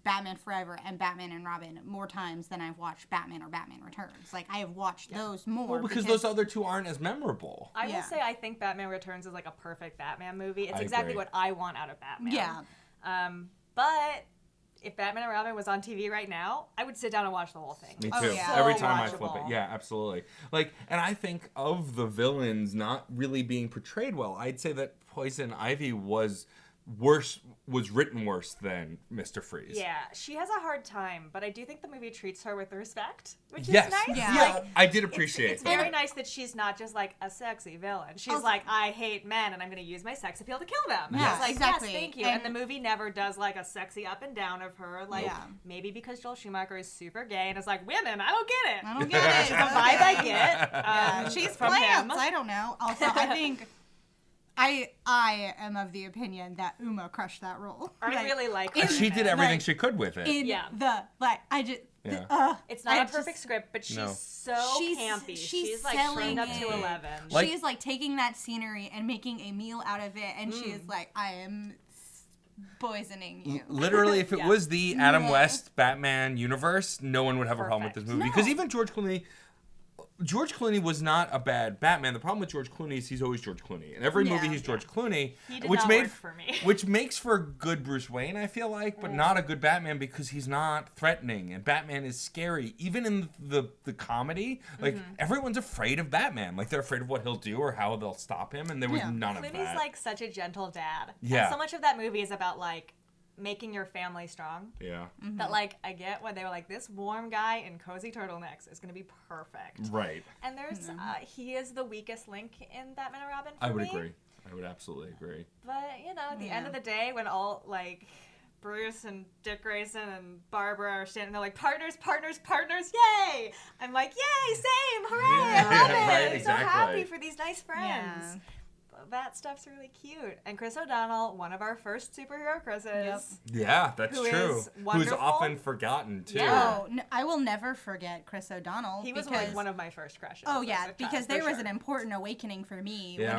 Batman Forever and Batman and Robin more times than I've watched Batman or Batman Returns. Like, I have watched those more. Well, because those other two aren't as memorable. I will say I think Batman Returns is like a perfect Batman movie. It's I exactly agree. what I want out of Batman. Yeah. But if Batman and Robin was on TV right now, I would sit down and watch the whole thing. Me too. Oh, yeah. Every So time I flip it. watchable. Yeah, absolutely. Like, and I think of the villains not really being portrayed well, I'd say that Poison Ivy was written worse than Mr. Freeze. Yeah, she has a hard time, but I do think the movie treats her with respect, which Yes. is nice. Yeah. Yeah, Like, I did appreciate it's that. very nice that she's not just like a sexy villain. She's Also- like, I hate men and I'm going to use my sex appeal to kill them. And Yeah, it's like, exactly. yes, thank you. And the movie never does like a sexy up and down of her. Like, Yeah. maybe because Joel Schumacher is super gay and it's like, women, I don't get it. I don't get it. It's the vibe I get. She's from plants. him. I don't know. Also, I think I am of the opinion that Uma crushed that role. I really like her. in- She did everything like, she could with it. In Yeah. the I just Yeah. It's not I a perfect just- script, but she's No. so campy. she's like selling turned up to it. 11. Like- she is like taking that scenery and making a meal out of it, and she Mm. is like, I am poisoning you. Literally, if it Yeah. was the Adam Yeah. West Batman universe, no one would have a problem with this Perfect. movie. Because even George Clooney was not a bad Batman. The problem with George Clooney is he's always George Clooney. In every movie, Yeah. he's George Clooney, He did which not made work for me. which makes for good Bruce Wayne, I feel like, but not a good Batman because he's not threatening and Batman is scary. Even in the comedy, like everyone's afraid of Batman. Like they're afraid of what he'll do or how they'll stop him, and there was Yeah. none of Clooney's that. like such a gentle dad. Yeah. And so much of that movie is about like making your family strong. Yeah, That like I get when they were like, this warm guy in cozy turtlenecks is gonna be perfect. right. And there's he is the weakest link in Batman and Robin for I would me. agree. I would absolutely agree. But you know, at the end of the day, when all like Bruce and Dick Grayson and Barbara are standing there like partners, yay! I'm like, yay, same, hooray, I love it. Right, I'm exactly. so happy for these nice friends. Yeah. That stuff's really cute. And Chris O'Donnell, one of our first superhero Chris's. Yeah, that's Who true. is Who's wonderful. often forgotten too. Yeah. Oh, no, I will never forget Chris O'Donnell. He was because, like one of my first crushes. Oh as yeah, a child, because for there was sure. an important awakening for me Yeah.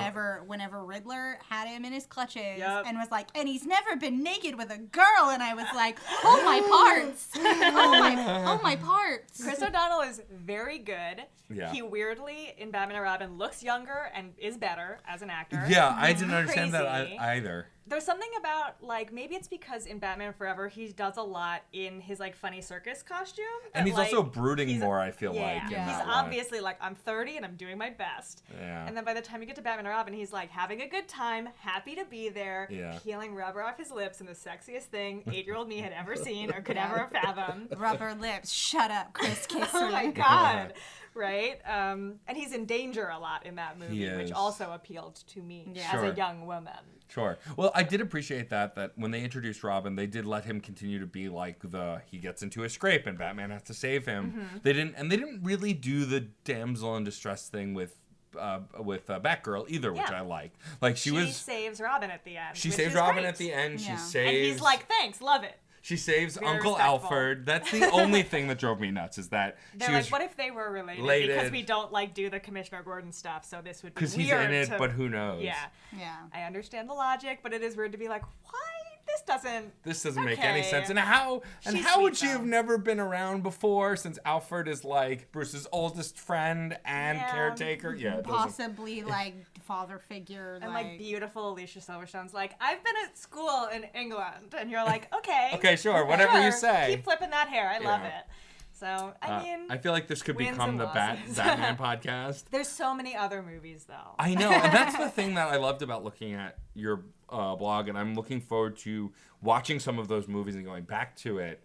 whenever Riddler had him in his clutches Yep. and was like, and he's never been naked with a girl, and I was like, oh my parts, oh my parts. Chris O'Donnell is very good. Yeah. He weirdly, in Batman and Robin, looks younger and is better as an actor. Yeah, I didn't understand that Crazy. either. There's something about, like, maybe it's because in Batman Forever, he does a lot in his, like, funny circus costume. And that, he's like, also brooding he's- more, I feel yeah, like. In Yeah. he's that one. obviously like, I'm 30 and I'm doing my best. Yeah. And then by the time you get to Batman and Robin, he's like having a good time, happy to be there, Yeah. peeling rubber off his lips in the sexiest thing 8-year-old me had ever seen or could ever have fathomed. Rubber lips. Shut up, Chris Kissler. Oh my god. Right? And he's in danger a lot in that movie, He which is. also appealed to me Yeah. as Sure. a young woman. Sure. Well, I did appreciate that when they introduced Robin, they did let him continue to be like he gets into a scrape and Batman has to save him. Mm-hmm. They didn't really do the damsel in distress thing with Batgirl either, which Yeah. I like. Like she saves Robin at the end. she which saves is Robin great. at the end. She Yeah. saves. And he's like, thanks, love it. she saves Very Uncle respectful. Alfred. That's the only thing that drove me nuts is that They're she like, was what if they were related? related. Because we don't like do the Commissioner Gordon stuff, so this would be because weird. he's in it, to... but who knows? Yeah. Yeah. I understand the logic, but it is weird to be like, why? This doesn't. This doesn't make any Okay. sense. And how She's would sweet, she have though. never been around before since Alfred is like Bruce's oldest friend and Yeah. caretaker? Yeah, it doesn't. Possibly like father figure. And like beautiful Alicia Silverstone's like, I've been at school in England, and you're like, okay, Okay, sure, whatever you say. Keep flipping that hair. I love Yeah. it. So I mean, I feel like this could wins become and the losses. Batman podcast. there's so many other movies though. I know, and that's the thing that I loved about looking at your blog, and I'm looking forward to watching some of those movies and going back to it.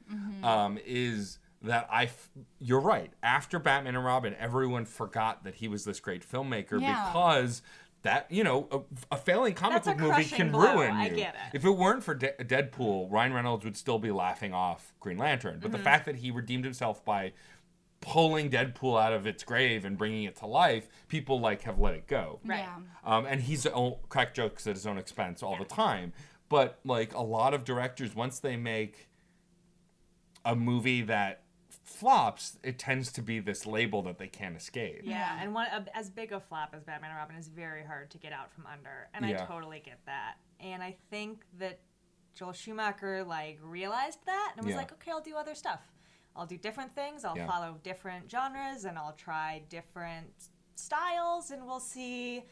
Is that you're right. After Batman and Robin, everyone forgot that he was this great filmmaker Yeah. because that, a failing comic That's a book movie crushing can blow. ruin you. I get it. If it weren't for Deadpool, Ryan Reynolds would still be laughing off Green Lantern. But the fact that he redeemed himself by pulling Deadpool out of its grave and bringing it to life, people have let it go. Right. Yeah. And he's crack jokes at his own expense all the time. But a lot of directors, once they make a movie that flops, it tends to be this label that they can't escape. Yeah, and as big a flop as Batman and Robin is very hard to get out from under, and I totally get that. And I think that Joel Schumacher like realized that and was like, okay, I'll do other stuff. I'll do different things. I'll follow different genres, and I'll try different styles, and we'll see.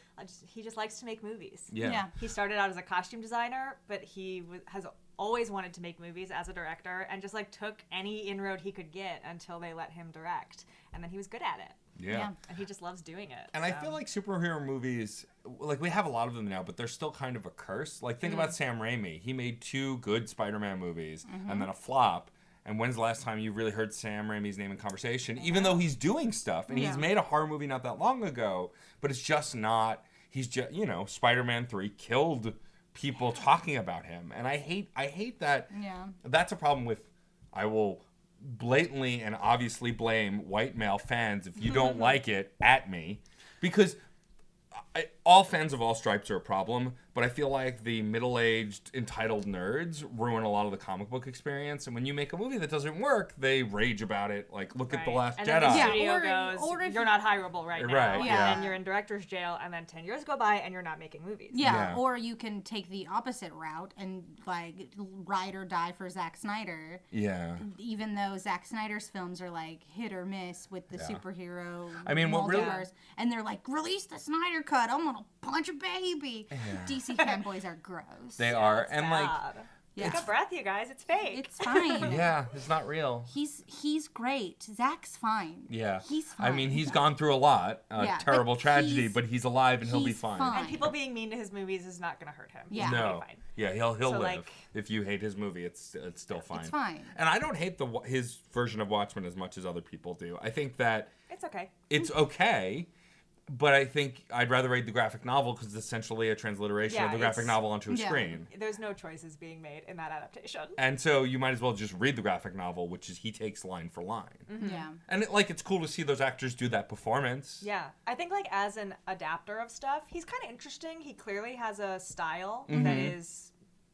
He just likes to make movies. Yeah. He started out as a costume designer, but he has always wanted to make movies as a director, and just like took any inroad he could get until they let him direct, and then he was good at it. Yeah. And he just loves doing it. And I feel like superhero movies, like we have a lot of them now, but they're still kind of a curse. Like think about Sam Raimi. He made 2 good Spider-Man movies and then a flop. And when's the last time you really heard Sam Raimi's name in conversation? Even though he's doing stuff, and he's made a horror movie not that long ago, but it's just not. He's just, Spider-Man 3 killed people talking about him, and I hate that. Yeah. That's a problem with. I will blatantly and obviously blame white male fans if you don't like it at me, because all fans of all stripes are a problem, but I feel like the middle-aged entitled nerds ruin a lot of the comic book experience, and when you make a movie that doesn't work, they rage about it. Like, look at The Last and Jedi. Then the Yeah, studio or goes, if you're not hireable right now, Right, yeah. and then you're in director's jail, and then 10 years go by, and you're not making movies. Yeah, or you can take the opposite route and like ride or die for Zack Snyder. Yeah. Even though Zack Snyder's films are like hit or miss with the superhero. I mean, what really- multiverse, and they're like, release the Snyder cut. I'm gonna punch a baby. DC fanboys are gross. They are, It's and like, bad. Yeah. Take a breath, you guys. It's fake. It's fine. yeah, it's not real. He's great. Zach's fine. Yeah. He's fine. I mean, he's gone through a lot, Yeah, terrible but tragedy, but he's alive and he'll be he's fine. fine. And people being mean to his movies is not going to hurt him. He's Yeah. gonna No. be fine. Yeah, he'll So, live. like- If you hate his movie, it's still fine. It's fine. And I don't hate his version of Watchmen as much as other people do. I think that It's okay. it's okay, but I think I'd rather read the graphic novel because it's essentially a transliteration Yeah, of the graphic it's- novel onto a Yeah. screen. There's no choices being made in that adaptation. And so you might as well just read the graphic novel, which is he takes line for line. Yeah. And it's cool to see those actors do that performance. Yeah. I think, like, as an adapter of stuff, he's kind of interesting. He clearly has a style Mm-hmm. that is,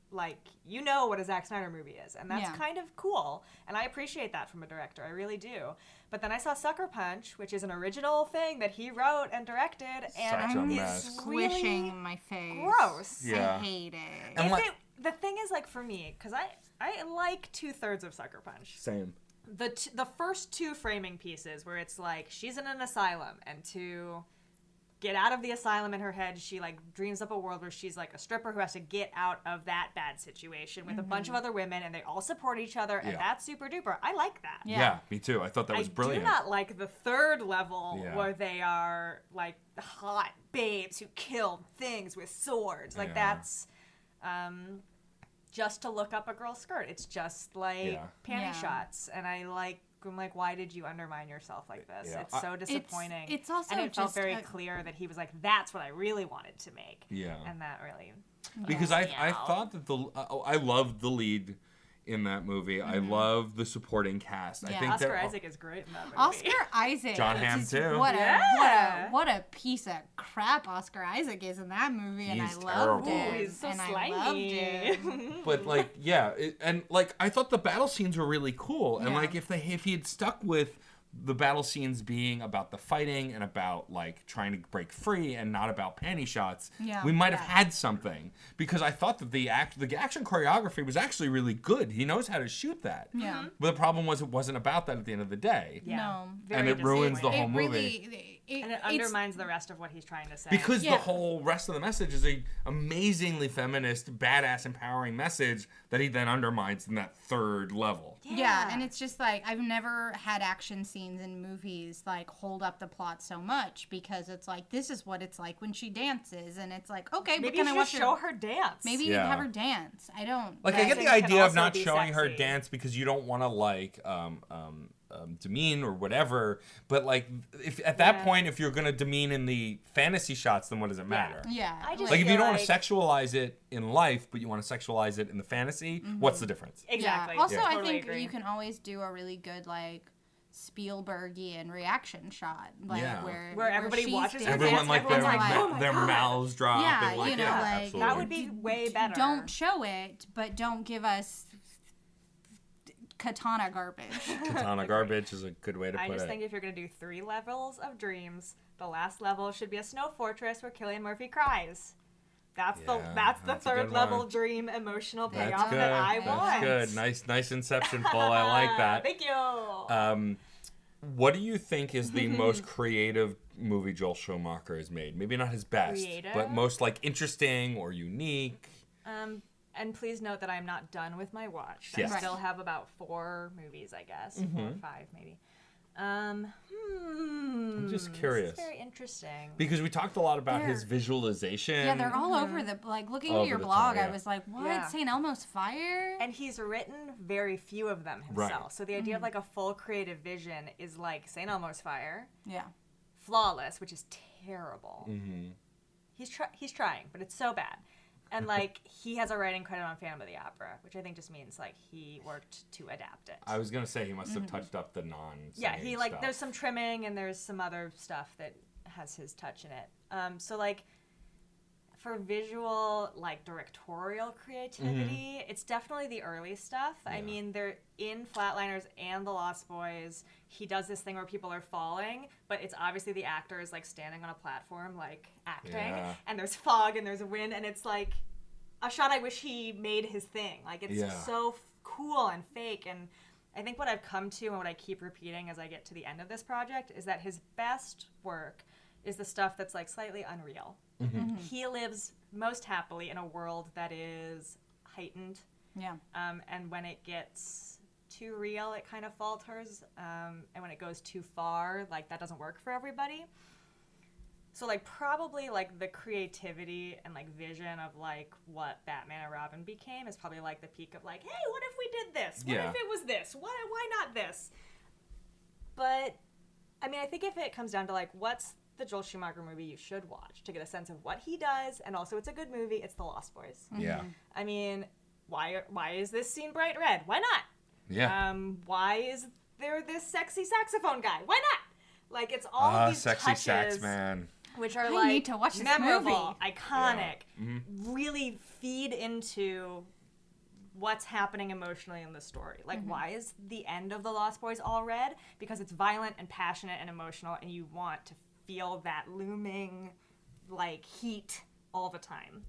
like, what a Zack Snyder movie is. And that's Yeah. kind of cool. And I appreciate that from a director. I really do. But then I saw Sucker Punch, which is an original thing that he wrote and directed. Such a And mess. it's Squishing really my face. gross. Yeah. I hate it. And The thing is, like, for me, because I like 2/3 of Sucker Punch. Same. The first 2 framing pieces where it's like she's in an asylum, and to get out of the asylum in her head, she like dreams up a world where she's like a stripper who has to get out of that bad situation with a bunch of other women, and they all support each other, and Yeah. that's super duper. I like that. Yeah. Me too. I thought that was brilliant. I do not like the 3rd level Yeah. where they are like hot babes who kill things with swords. Like Yeah. that's just to look up a girl's skirt. It's just like Yeah. panty Yeah. shots, and I'm like, why did you undermine yourself like this? Yeah. It's so disappointing. it's also and it felt just very clear that he was like, that's what I really wanted to make. Yeah. And that really. Because I thought that I loved the lead in that movie. I love the supporting cast. I Yeah. think Oscar that Isaac is great in that movie. Oscar Isaac. John Hamm, just too. Yeah. What a piece of crap Oscar Isaac is in that movie, and He's I loved terrible. it. Ooh, he's so and slimy. I loved it. But I thought the battle scenes were really cool. And Yeah. like if he had stuck with the battle scenes being about the fighting and about like trying to break free and not about panty shots, Yeah. we might have had something. Because I thought that the action choreography was actually really good. He knows how to shoot that. Yeah. But the problem was it wasn't about that at the end of the day. Yeah. No. Very And it ruins the disappointing. whole It movie. really, And it it's- undermines the rest of what he's trying to say. Because Yeah. the whole rest of the message is a amazingly feminist, badass, empowering message that he then undermines in that 3rd level. Yeah, and it's just like I've never had action scenes in movies like hold up the plot so much, because it's like this is what it's like when she dances, and it's like okay, maybe but you can I should watch show her dance. Maybe Yeah. have her dance. I don't Like, I get the Dancing can idea of also not be showing her sexy. dance because you don't want to, like, demean or whatever. But, like, if at that Yeah. point, if you're going to demean in the fantasy shots, then what does it matter? Yeah, I just Like, if you feel don't want to like- sexualize it in life, but you want to sexualize it in the fantasy, what's the difference? Exactly. Yeah. Also, I Totally think agree. you can always do a really good like Spielbergian reaction shot, like Yeah. where everybody she's watches her dancing. Everyone, like, their, Everyone's like, "Oh my their God." mouths drop. Yeah, and, like, you know, yeah, like- absolutely. That would be way better. Don't show it, but don't give us katana garbage. Katana garbage is a good way to put it. I just think if you're going to do 3 levels of dreams, the last level should be a snow fortress where Cillian Murphy cries. That's the that's a third good level one. dream emotional That's payoff good. that I That's want. good. Nice Inception, Paul. I like that. Thank you. What do you think is the most creative movie Joel Schumacher has made? Maybe not his best, but most like interesting or unique. And please note that I'm not done with my watch. Yes. I still have about 4 movies, I guess. 4 or 5, maybe. I'm just curious. This is very interesting. Because we talked a lot about his visualization. Yeah, they're all over the, like, looking All at your over the blog, top, I was like, what? Yeah. St. Elmo's Fire? And he's written very few of them himself. Right. So the idea of like a full creative vision is like St. Elmo's Fire, Yeah. Flawless, which is terrible. He's trying, but it's so bad. And like he has a writing credit on Phantom of the Opera, which I think just means like he worked to adapt it. I was gonna say he must have touched up the Yeah, he like stuff. there's some trimming and there's some other stuff that has his touch in it. So like for visual like directorial creativity, it's definitely the early stuff. I mean, they're in Flatliners and The Lost Boys. He does this thing where people are falling, but it's obviously the actors like standing on a platform like acting, and there's fog and there's wind, and it's like a shot I wish he made his thing. Like it's so cool and fake. And I think what I've come to and what I keep repeating as I get to the end of this project is that his best work is the stuff that's like slightly unreal. He lives most happily in a world that is heightened. Yeah. And when it gets too real, it kind of falters. And when it goes too far, like that doesn't work for everybody. So like probably like the creativity and like vision of like what Batman and Robin became is probably like the peak of like, hey, what if we did this? What if it was this? Why not this? But I mean, I think if it comes down to like what's the Joel Schumacher movie you should watch to get a sense of what he does, and also it's a good movie, it's The Lost Boys. Yeah. I mean, why is this scene bright red? Why not? Yeah. Why is there this sexy saxophone guy? Why not? Like it's all of these sexy touches, sax man. which are I like need to watch this memorable, movie. iconic, really feed into what's happening emotionally in the story. Like, why is the end of The Lost Boys all red? Because it's violent and passionate and emotional, and you want to feel that looming, like, heat all the time.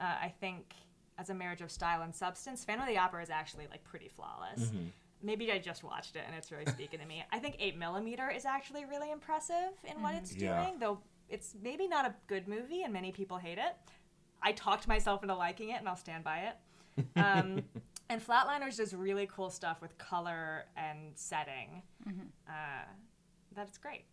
I think as a marriage of style and substance, Phantom of the Opera is actually, like, pretty flawless. Maybe I just watched it and it's really speaking to me. I think 8mm is actually really impressive in what it's doing, though it's maybe not a good movie and many people hate it. I talked myself into liking it and I'll stand by it. And Flatliners does really cool stuff with color and setting. That's great.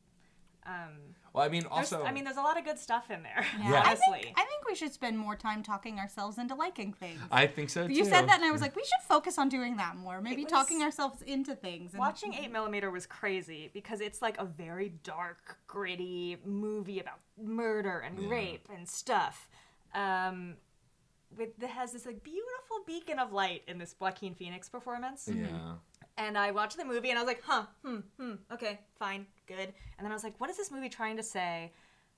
Well, I mean, also... there's a lot of good stuff in there, Yeah. honestly. I think we should spend more time talking ourselves into liking things. I think so, too. You said that and I was like, we should focus on doing that more. Maybe was- talking ourselves into things. And Watching 8mm was crazy because it's like a very dark, gritty movie about murder and rape and stuff. It has this like beautiful beacon of light in this Joaquin Phoenix performance. Yeah. And I watched the movie and I was like, okay, fine, good. And then I was like, what is this movie trying to say?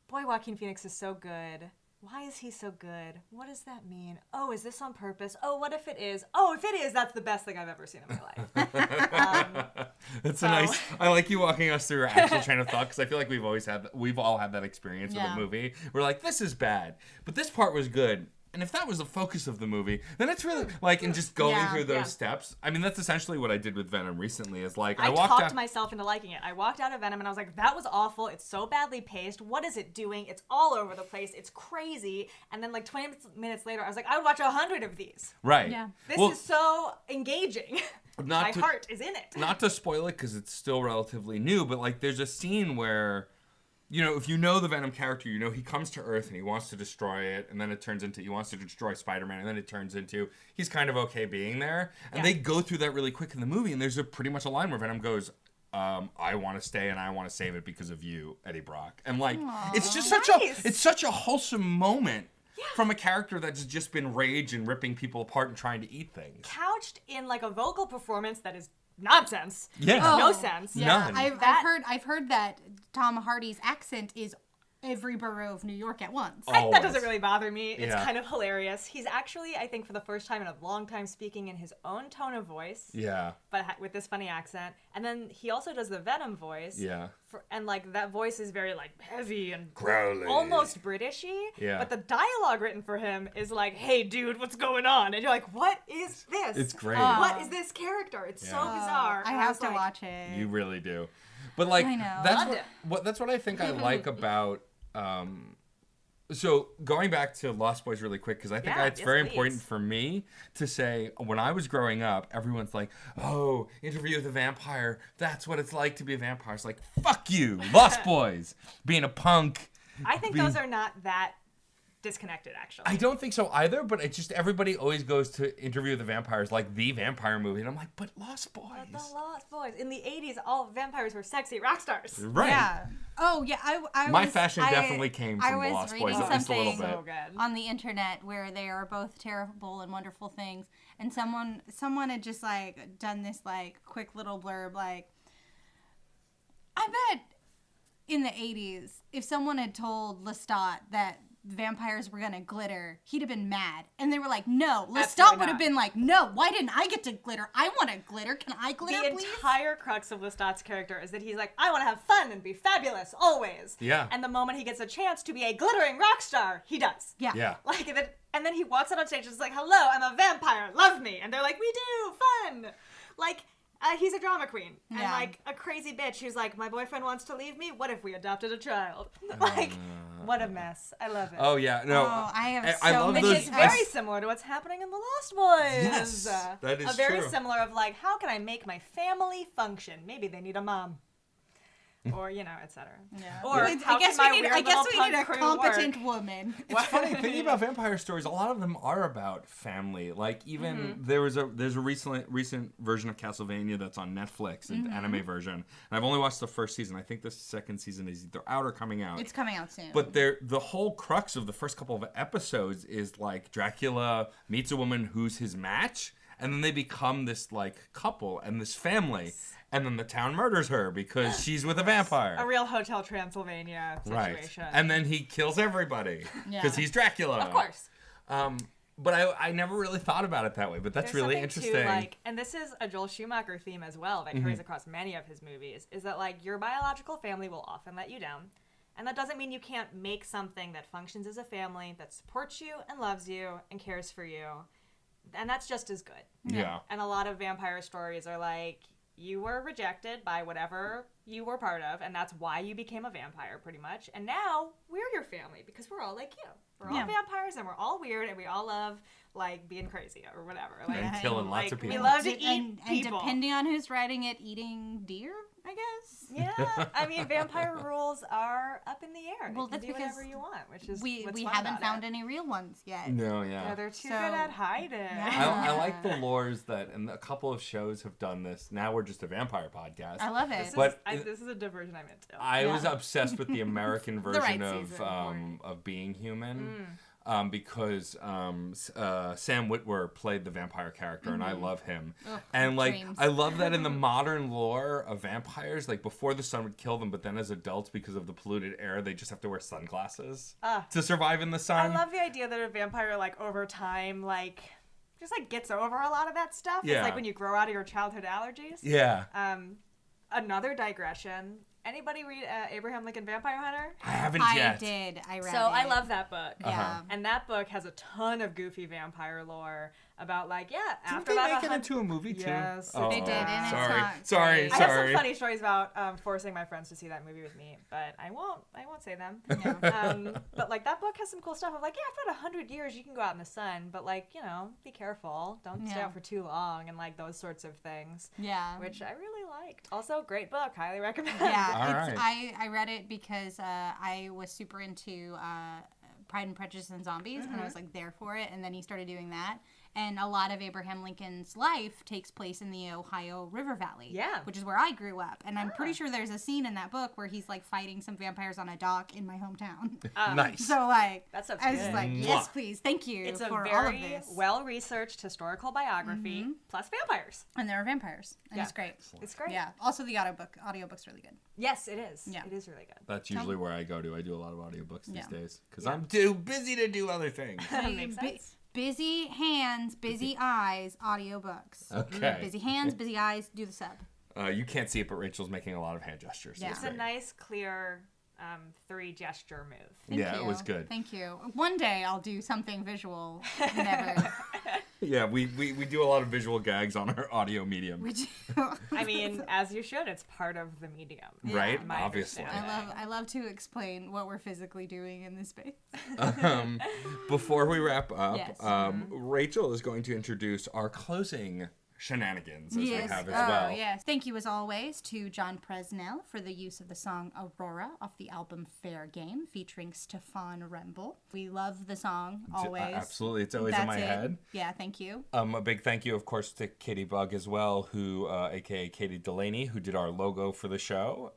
Boy, Joaquin Phoenix is so good. Why is he so good? What does that mean? Oh, is this on purpose? Oh, what if it is? Oh, if it is, that's the best thing I've ever seen in my life. That's a nice... I like you walking us through your actual train of thought, because I feel like we've all had that experience with a movie. We're like, this is bad, but this part was good. And if that was the focus of the movie, then it's really like, and just going through those steps. I mean, that's essentially what I did with Venom recently. Is like I talked myself into liking it. I walked out of Venom and I was like, that was awful. It's so badly paced. What is it doing? It's all over the place. It's crazy. And then like 20 minutes later, I was like, I would watch 100 of these. Right. Yeah. This is so engaging. My to- heart is in it. Not to spoil it because it's still relatively new, but like there's a scene where, you know, if you know the Venom character, you know he comes to Earth and he wants to destroy it, and then it turns into he wants to destroy Spider-Man, and then it turns into he's kind of okay being there. And they go through that really quick in the movie, and there's pretty much a line where Venom goes, I want to stay and I want to save it because of you, Eddie Brock. And like, it's just such a wholesome moment. From a character that's just been rage and ripping people apart and trying to eat things. Couched in like a vocal performance that is nonsense. Yeah. Makes no sense. None. I've heard that Tom Hardy's accent is every borough of New York at once. That doesn't really bother me. It's Yeah. kind of hilarious. He's actually, I think, for the first time in a long time, speaking in his own tone of voice, Yeah. but with this funny accent. And then he also does the Venom voice. Yeah. And like that voice is very like heavy and Growly. almost Britishy. Yeah. But the dialogue written for him is like, "Hey, dude, what's going on?" And you're like, "What is this? It's great. What is this character? It's so bizarre." I And have was to like, watch it. You really do. But like I know. that's what I think I like about so going back to Lost Boys really quick, because I think it's very important for me to say, when I was growing up, everyone's like, oh, Interview with a Vampire, that's what it's like to be a vampire. It's like, fuck you, Lost Boys, being a punk. I think those are not that disconnected, actually. I don't think so either, but it's just everybody always goes to Interview with the Vampires like the vampire movie, and I'm like, but Lost Boys. But the Lost Boys. In the 80s, all vampires were sexy rock stars. Right. Yeah. Oh, yeah. My fashion definitely came from I was Lost reading Boys, at least a little something bit. So good. on the internet where they are both terrible and wonderful things, and someone had just like done this like quick little blurb like, I bet in the 80s if someone had told Lestat that vampires were gonna glitter, he'd have been mad. And they were like, no. Lestat Absolutely would have not. been like, no, why didn't I get to glitter? I want to glitter. Can I glitter, The please? entire crux of Lestat's character is that he's like, I want to have fun and be fabulous always. Yeah. And the moment he gets a chance to be a glittering rock star, he does. Yeah. Yeah. Like, and then he walks out on stage and is like, hello, I'm a vampire, love me. And they're like, we do, fun. Like, he's a drama queen. And Yeah. like a crazy bitch who's like, my boyfriend wants to leave me. What if we adopted a child? Like, what a mess. I love it. Oh yeah, no. Oh, I have I so love many- Which those. is very similar to what's happening in The Lost Boys. Yes, that is a very true. similar of like, how can I make my family function? Maybe they need a mom. Or, etc. Yeah. Or I how guess can my we need, weird I guess little we need a punk crew competent work? woman. It's funny thinking about vampire stories. A lot of them are about family. Like even there's a recent version of Castlevania that's on Netflix, an anime version. And I've only watched the first season. I think the second season is either out or coming out. It's coming out soon. But the whole crux of the first couple of episodes is like Dracula meets a woman who's his match, and then they become this like couple and this family, and then the town murders her because she's with a vampire. A real Hotel Transylvania situation. Right. And then he kills everybody because Yeah. he's Dracula. Of course. But I never really thought about it that way. But that's There's really something interesting. too, like, and this is a Joel Schumacher theme as well that carries across many of his movies, is that like your biological family will often let you down. And that doesn't mean you can't make something that functions as a family, that supports you and loves you and cares for you. And that's just as good. Yeah. And a lot of vampire stories are like, you were rejected by whatever you were part of, and that's why you became a vampire, pretty much. And now we're your family because we're all like you. We're all vampires, and we're all weird, and we all love like being crazy or whatever. Like, And killing lots of we people. love to eat and people. depending on who's writing it, eating deer, I guess. Yeah, I mean, vampire rules are up in the air. Well, You can that's do because whatever you want, which is We what's fun haven't about found it. any real ones yet. No, Yeah, yeah. they're too So- good at hiding. Yeah. I like the lores that, and a couple of shows have done this. Now we're just a vampire podcast. I love it. This is, But this is a diversion I'm into. I was Yeah. obsessed with the American The right version season of Being Human. Because Sam Witwer played the vampire character, and I love him. And like, dreams. I love that in the modern lore of vampires, like before the sun would kill them, but then as adults, because of the polluted air, they just have to wear sunglasses to survive in the I sun. love the idea that a vampire, like, over time, like, just, like, gets over a lot of that stuff. Yeah. It's like when you grow out of your childhood allergies. Yeah, Another digression. Anybody read Abraham Lincoln Vampire Hunter? I haven't I yet. did. I read So it. I love that book. Yeah. And that book has a ton of goofy vampire lore about, like, Didn't after they that. make it into a movie too? Yes, Oh, they did, and it's sorry, not sorry, great. I have sorry. some funny stories about forcing my friends to see that movie with me, but I won't say them. But like that book has some cool stuff of like, yeah, after about 100 years you can go out in the sun, but like, be careful, don't stay Yeah. out for too long, and like those sorts of things, Yeah. which I really liked. Also, great book, highly recommend. Yeah, All it's, right. I read it because I was super into Pride and Prejudice and Zombies, and I was like there for it. And then he started doing that, And a lot of Abraham Lincoln's life takes place in the Ohio River Valley. Yeah. Which is where I grew up. And I'm pretty sure there's a scene in that book where he's like fighting some vampires on a dock in my hometown. Nice. So like, That sounds I was good. like, yes, please. Thank you It's a for all of very this. well-researched historical biography plus vampires. And there are vampires. And Yeah. it's great. It's great. Yeah. Also the audiobook's really good. Yes, it is. Yeah. It is really good. That's usually where I go to. I do a lot of audiobooks these Yeah. days because I'm too busy to do other things. Makes sense. Busy hands, busy eyes, audiobooks. Okay. Busy hands, busy eyes, do the sub. You can't see it, but Rachel's making a lot of hand gestures. Yeah. It's It's a great. nice, clear 3-gesture move. Thank Yeah, you. it was good. Thank you. One day I'll do something visual. Never. Yeah, we do a lot of visual gags on our audio medium. We do. I mean, as you should. It's part of the medium. Right? my Obviously. understanding. I love to explain what we're physically doing in this space. Before we wrap up, Yes. Rachel is going to introduce our closing shenanigans as we have as well. Yes. Thank you as always to John Presnell for the use of the song Aurora off the album Fair Game featuring Stefan Remble. We love the song always. Absolutely. It's always in That's my it. head. Yeah, thank you. A big thank you, of course, to Katie Bug as well, who, aka Katie Delaney, who did our logo for the show.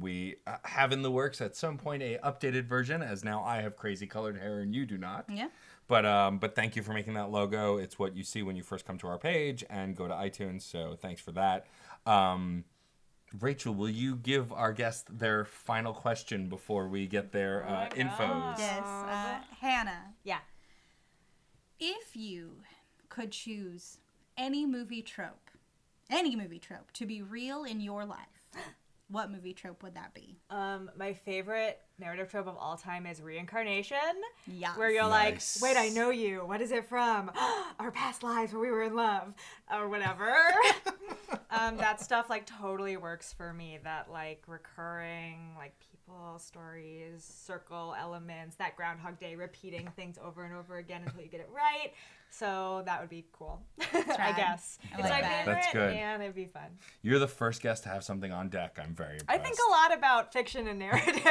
We have in the works at some point a updated version, as now I have crazy colored hair and you do not. Yeah. But thank you for making that logo. It's what you see when you first come to our page and go to iTunes. So thanks for that. Rachel, will you give our guests their final question before we get their infos? Yes. Hannah, Yeah. if you could choose any movie trope to be real in your life, what movie trope would that be? My favorite narrative trope of all time is reincarnation. Yes. Where you're Nice. like, wait, I know you. What is it from? Our past lives where we were in love. Or whatever. That stuff like totally works for me. That like recurring like people, stories, circle elements, that Groundhog Day repeating things over and over again until you get it right. So that would be cool. I rad. guess. I It's like my that. favorite That's good. and it'd be fun. You're the first guest to have something on deck. I'm very impressed. I think a lot about fiction and narrative,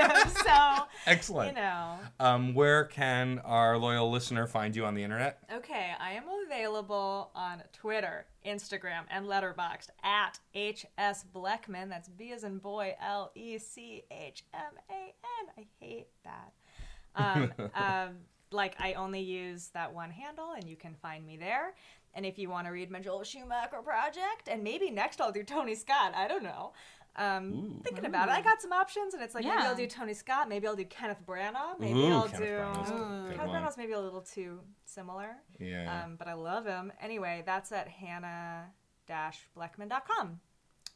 so Excellent. you know. Where can our loyal listener find you on the internet? Okay, I am available on Twitter, Instagram, and Letterboxd at HS Blechman. That's B as in boy, LECHMAN. I hate that. Like, I only use that one handle, and you can find me there. And if you want to read my Joel Schumacher project, and maybe next I'll do Tony Scott, I don't know. Thinking about it, I got some options, and it's like maybe Yeah. I'll do Tony Scott, maybe I'll do Kenneth Branagh, maybe Ooh, I'll Kenneth do Branagh's a good Kenneth one. Branagh's maybe a little too similar. Yeah. But I love him. Anyway, that's at hannah-bleckman.com.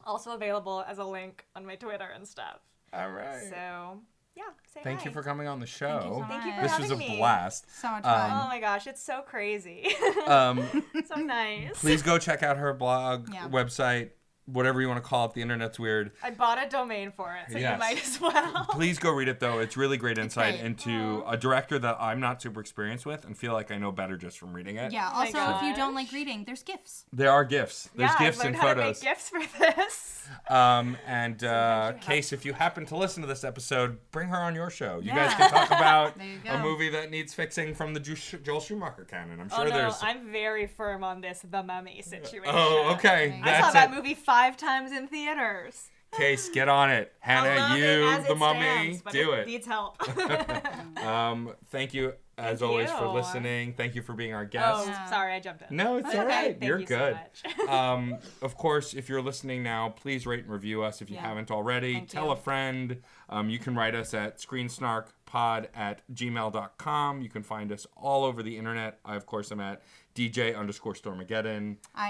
Also available as a link on my Twitter and stuff. All right. So, yeah, say Thank hi. you for coming on the show. Thank you so Thank you for This having was a me. blast. So much Oh fun. my gosh, it's so crazy. Um, so nice. please go check out her blog, Yeah. website, whatever you want to call it. The internet's weird. I bought a domain for it, so Yes. you might as well. Please go read it, though. It's really great insight great. into a director that I'm not super experienced with and feel like I know better just from reading it. Yeah, my also, if you don't gosh. like reading, there's GIFs. There are gifts. There's yeah, gifts I've learned and how to make photos. gifts for this. And Sometimes you have Case, if you happen to listen to this episode, bring her on your show. You Yeah. guys can talk about There you a go. movie that needs fixing from the Joel Schumacher canon. I'm Oh sure no, there's. I'm very firm on this The Mummy situation. Oh, okay. I I That's saw that it. movie 5 times in theaters. Case, get on it. I Hannah, love it you, as the it mummy, stands, but do it it. needs help. Thank you, as Thank always, for you. listening. Thank you for being our Oh, guest. Yeah. sorry, I jumped in. No, it's That's all okay. right. Thank You're you good. So much. Of course, if you're listening now, please rate and review us if you Yeah. haven't already. Thank Tell you. a friend. You can write us at screensnarkpod@gmail.com. You can find us all over the internet. I, of course, am at DJ_Stormageddon. I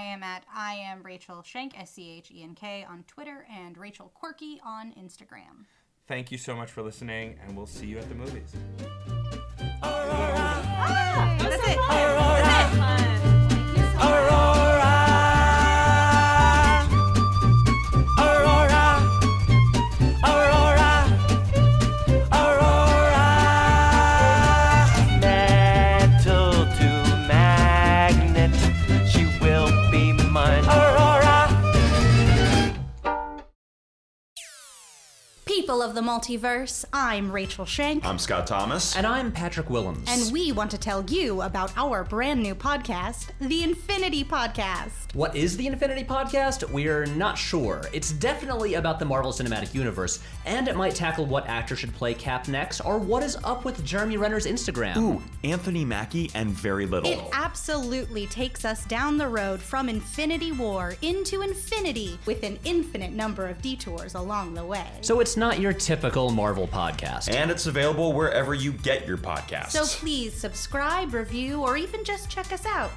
am Rachel Schenk, SCHENK on Twitter, and Rachel Quirky on Instagram. Thank you so much for listening, and we'll see you at the movies. That's it. Metal to magnet, she will be mine. Aurora. People of the multiverse, I'm Rachel Shank. I'm Scott Thomas. And I'm Patrick Willems. And we want to tell you about our brand new podcast, The Infinity Podcast. What is the Infinity Podcast? We're not sure. It's definitely about the Marvel Cinematic Universe, and it might tackle what actor should play Cap next, or what is up with Jeremy Renner's Instagram. Ooh, Anthony Mackie and very little. It absolutely takes us down the road from Infinity War into infinity, with an infinite number of detours along the way. So it's not your typical Marvel podcast. And it's available wherever you get your podcasts. So please subscribe, review, or even just check us out.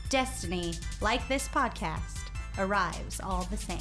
Destiny, like this podcast, arrives all the same.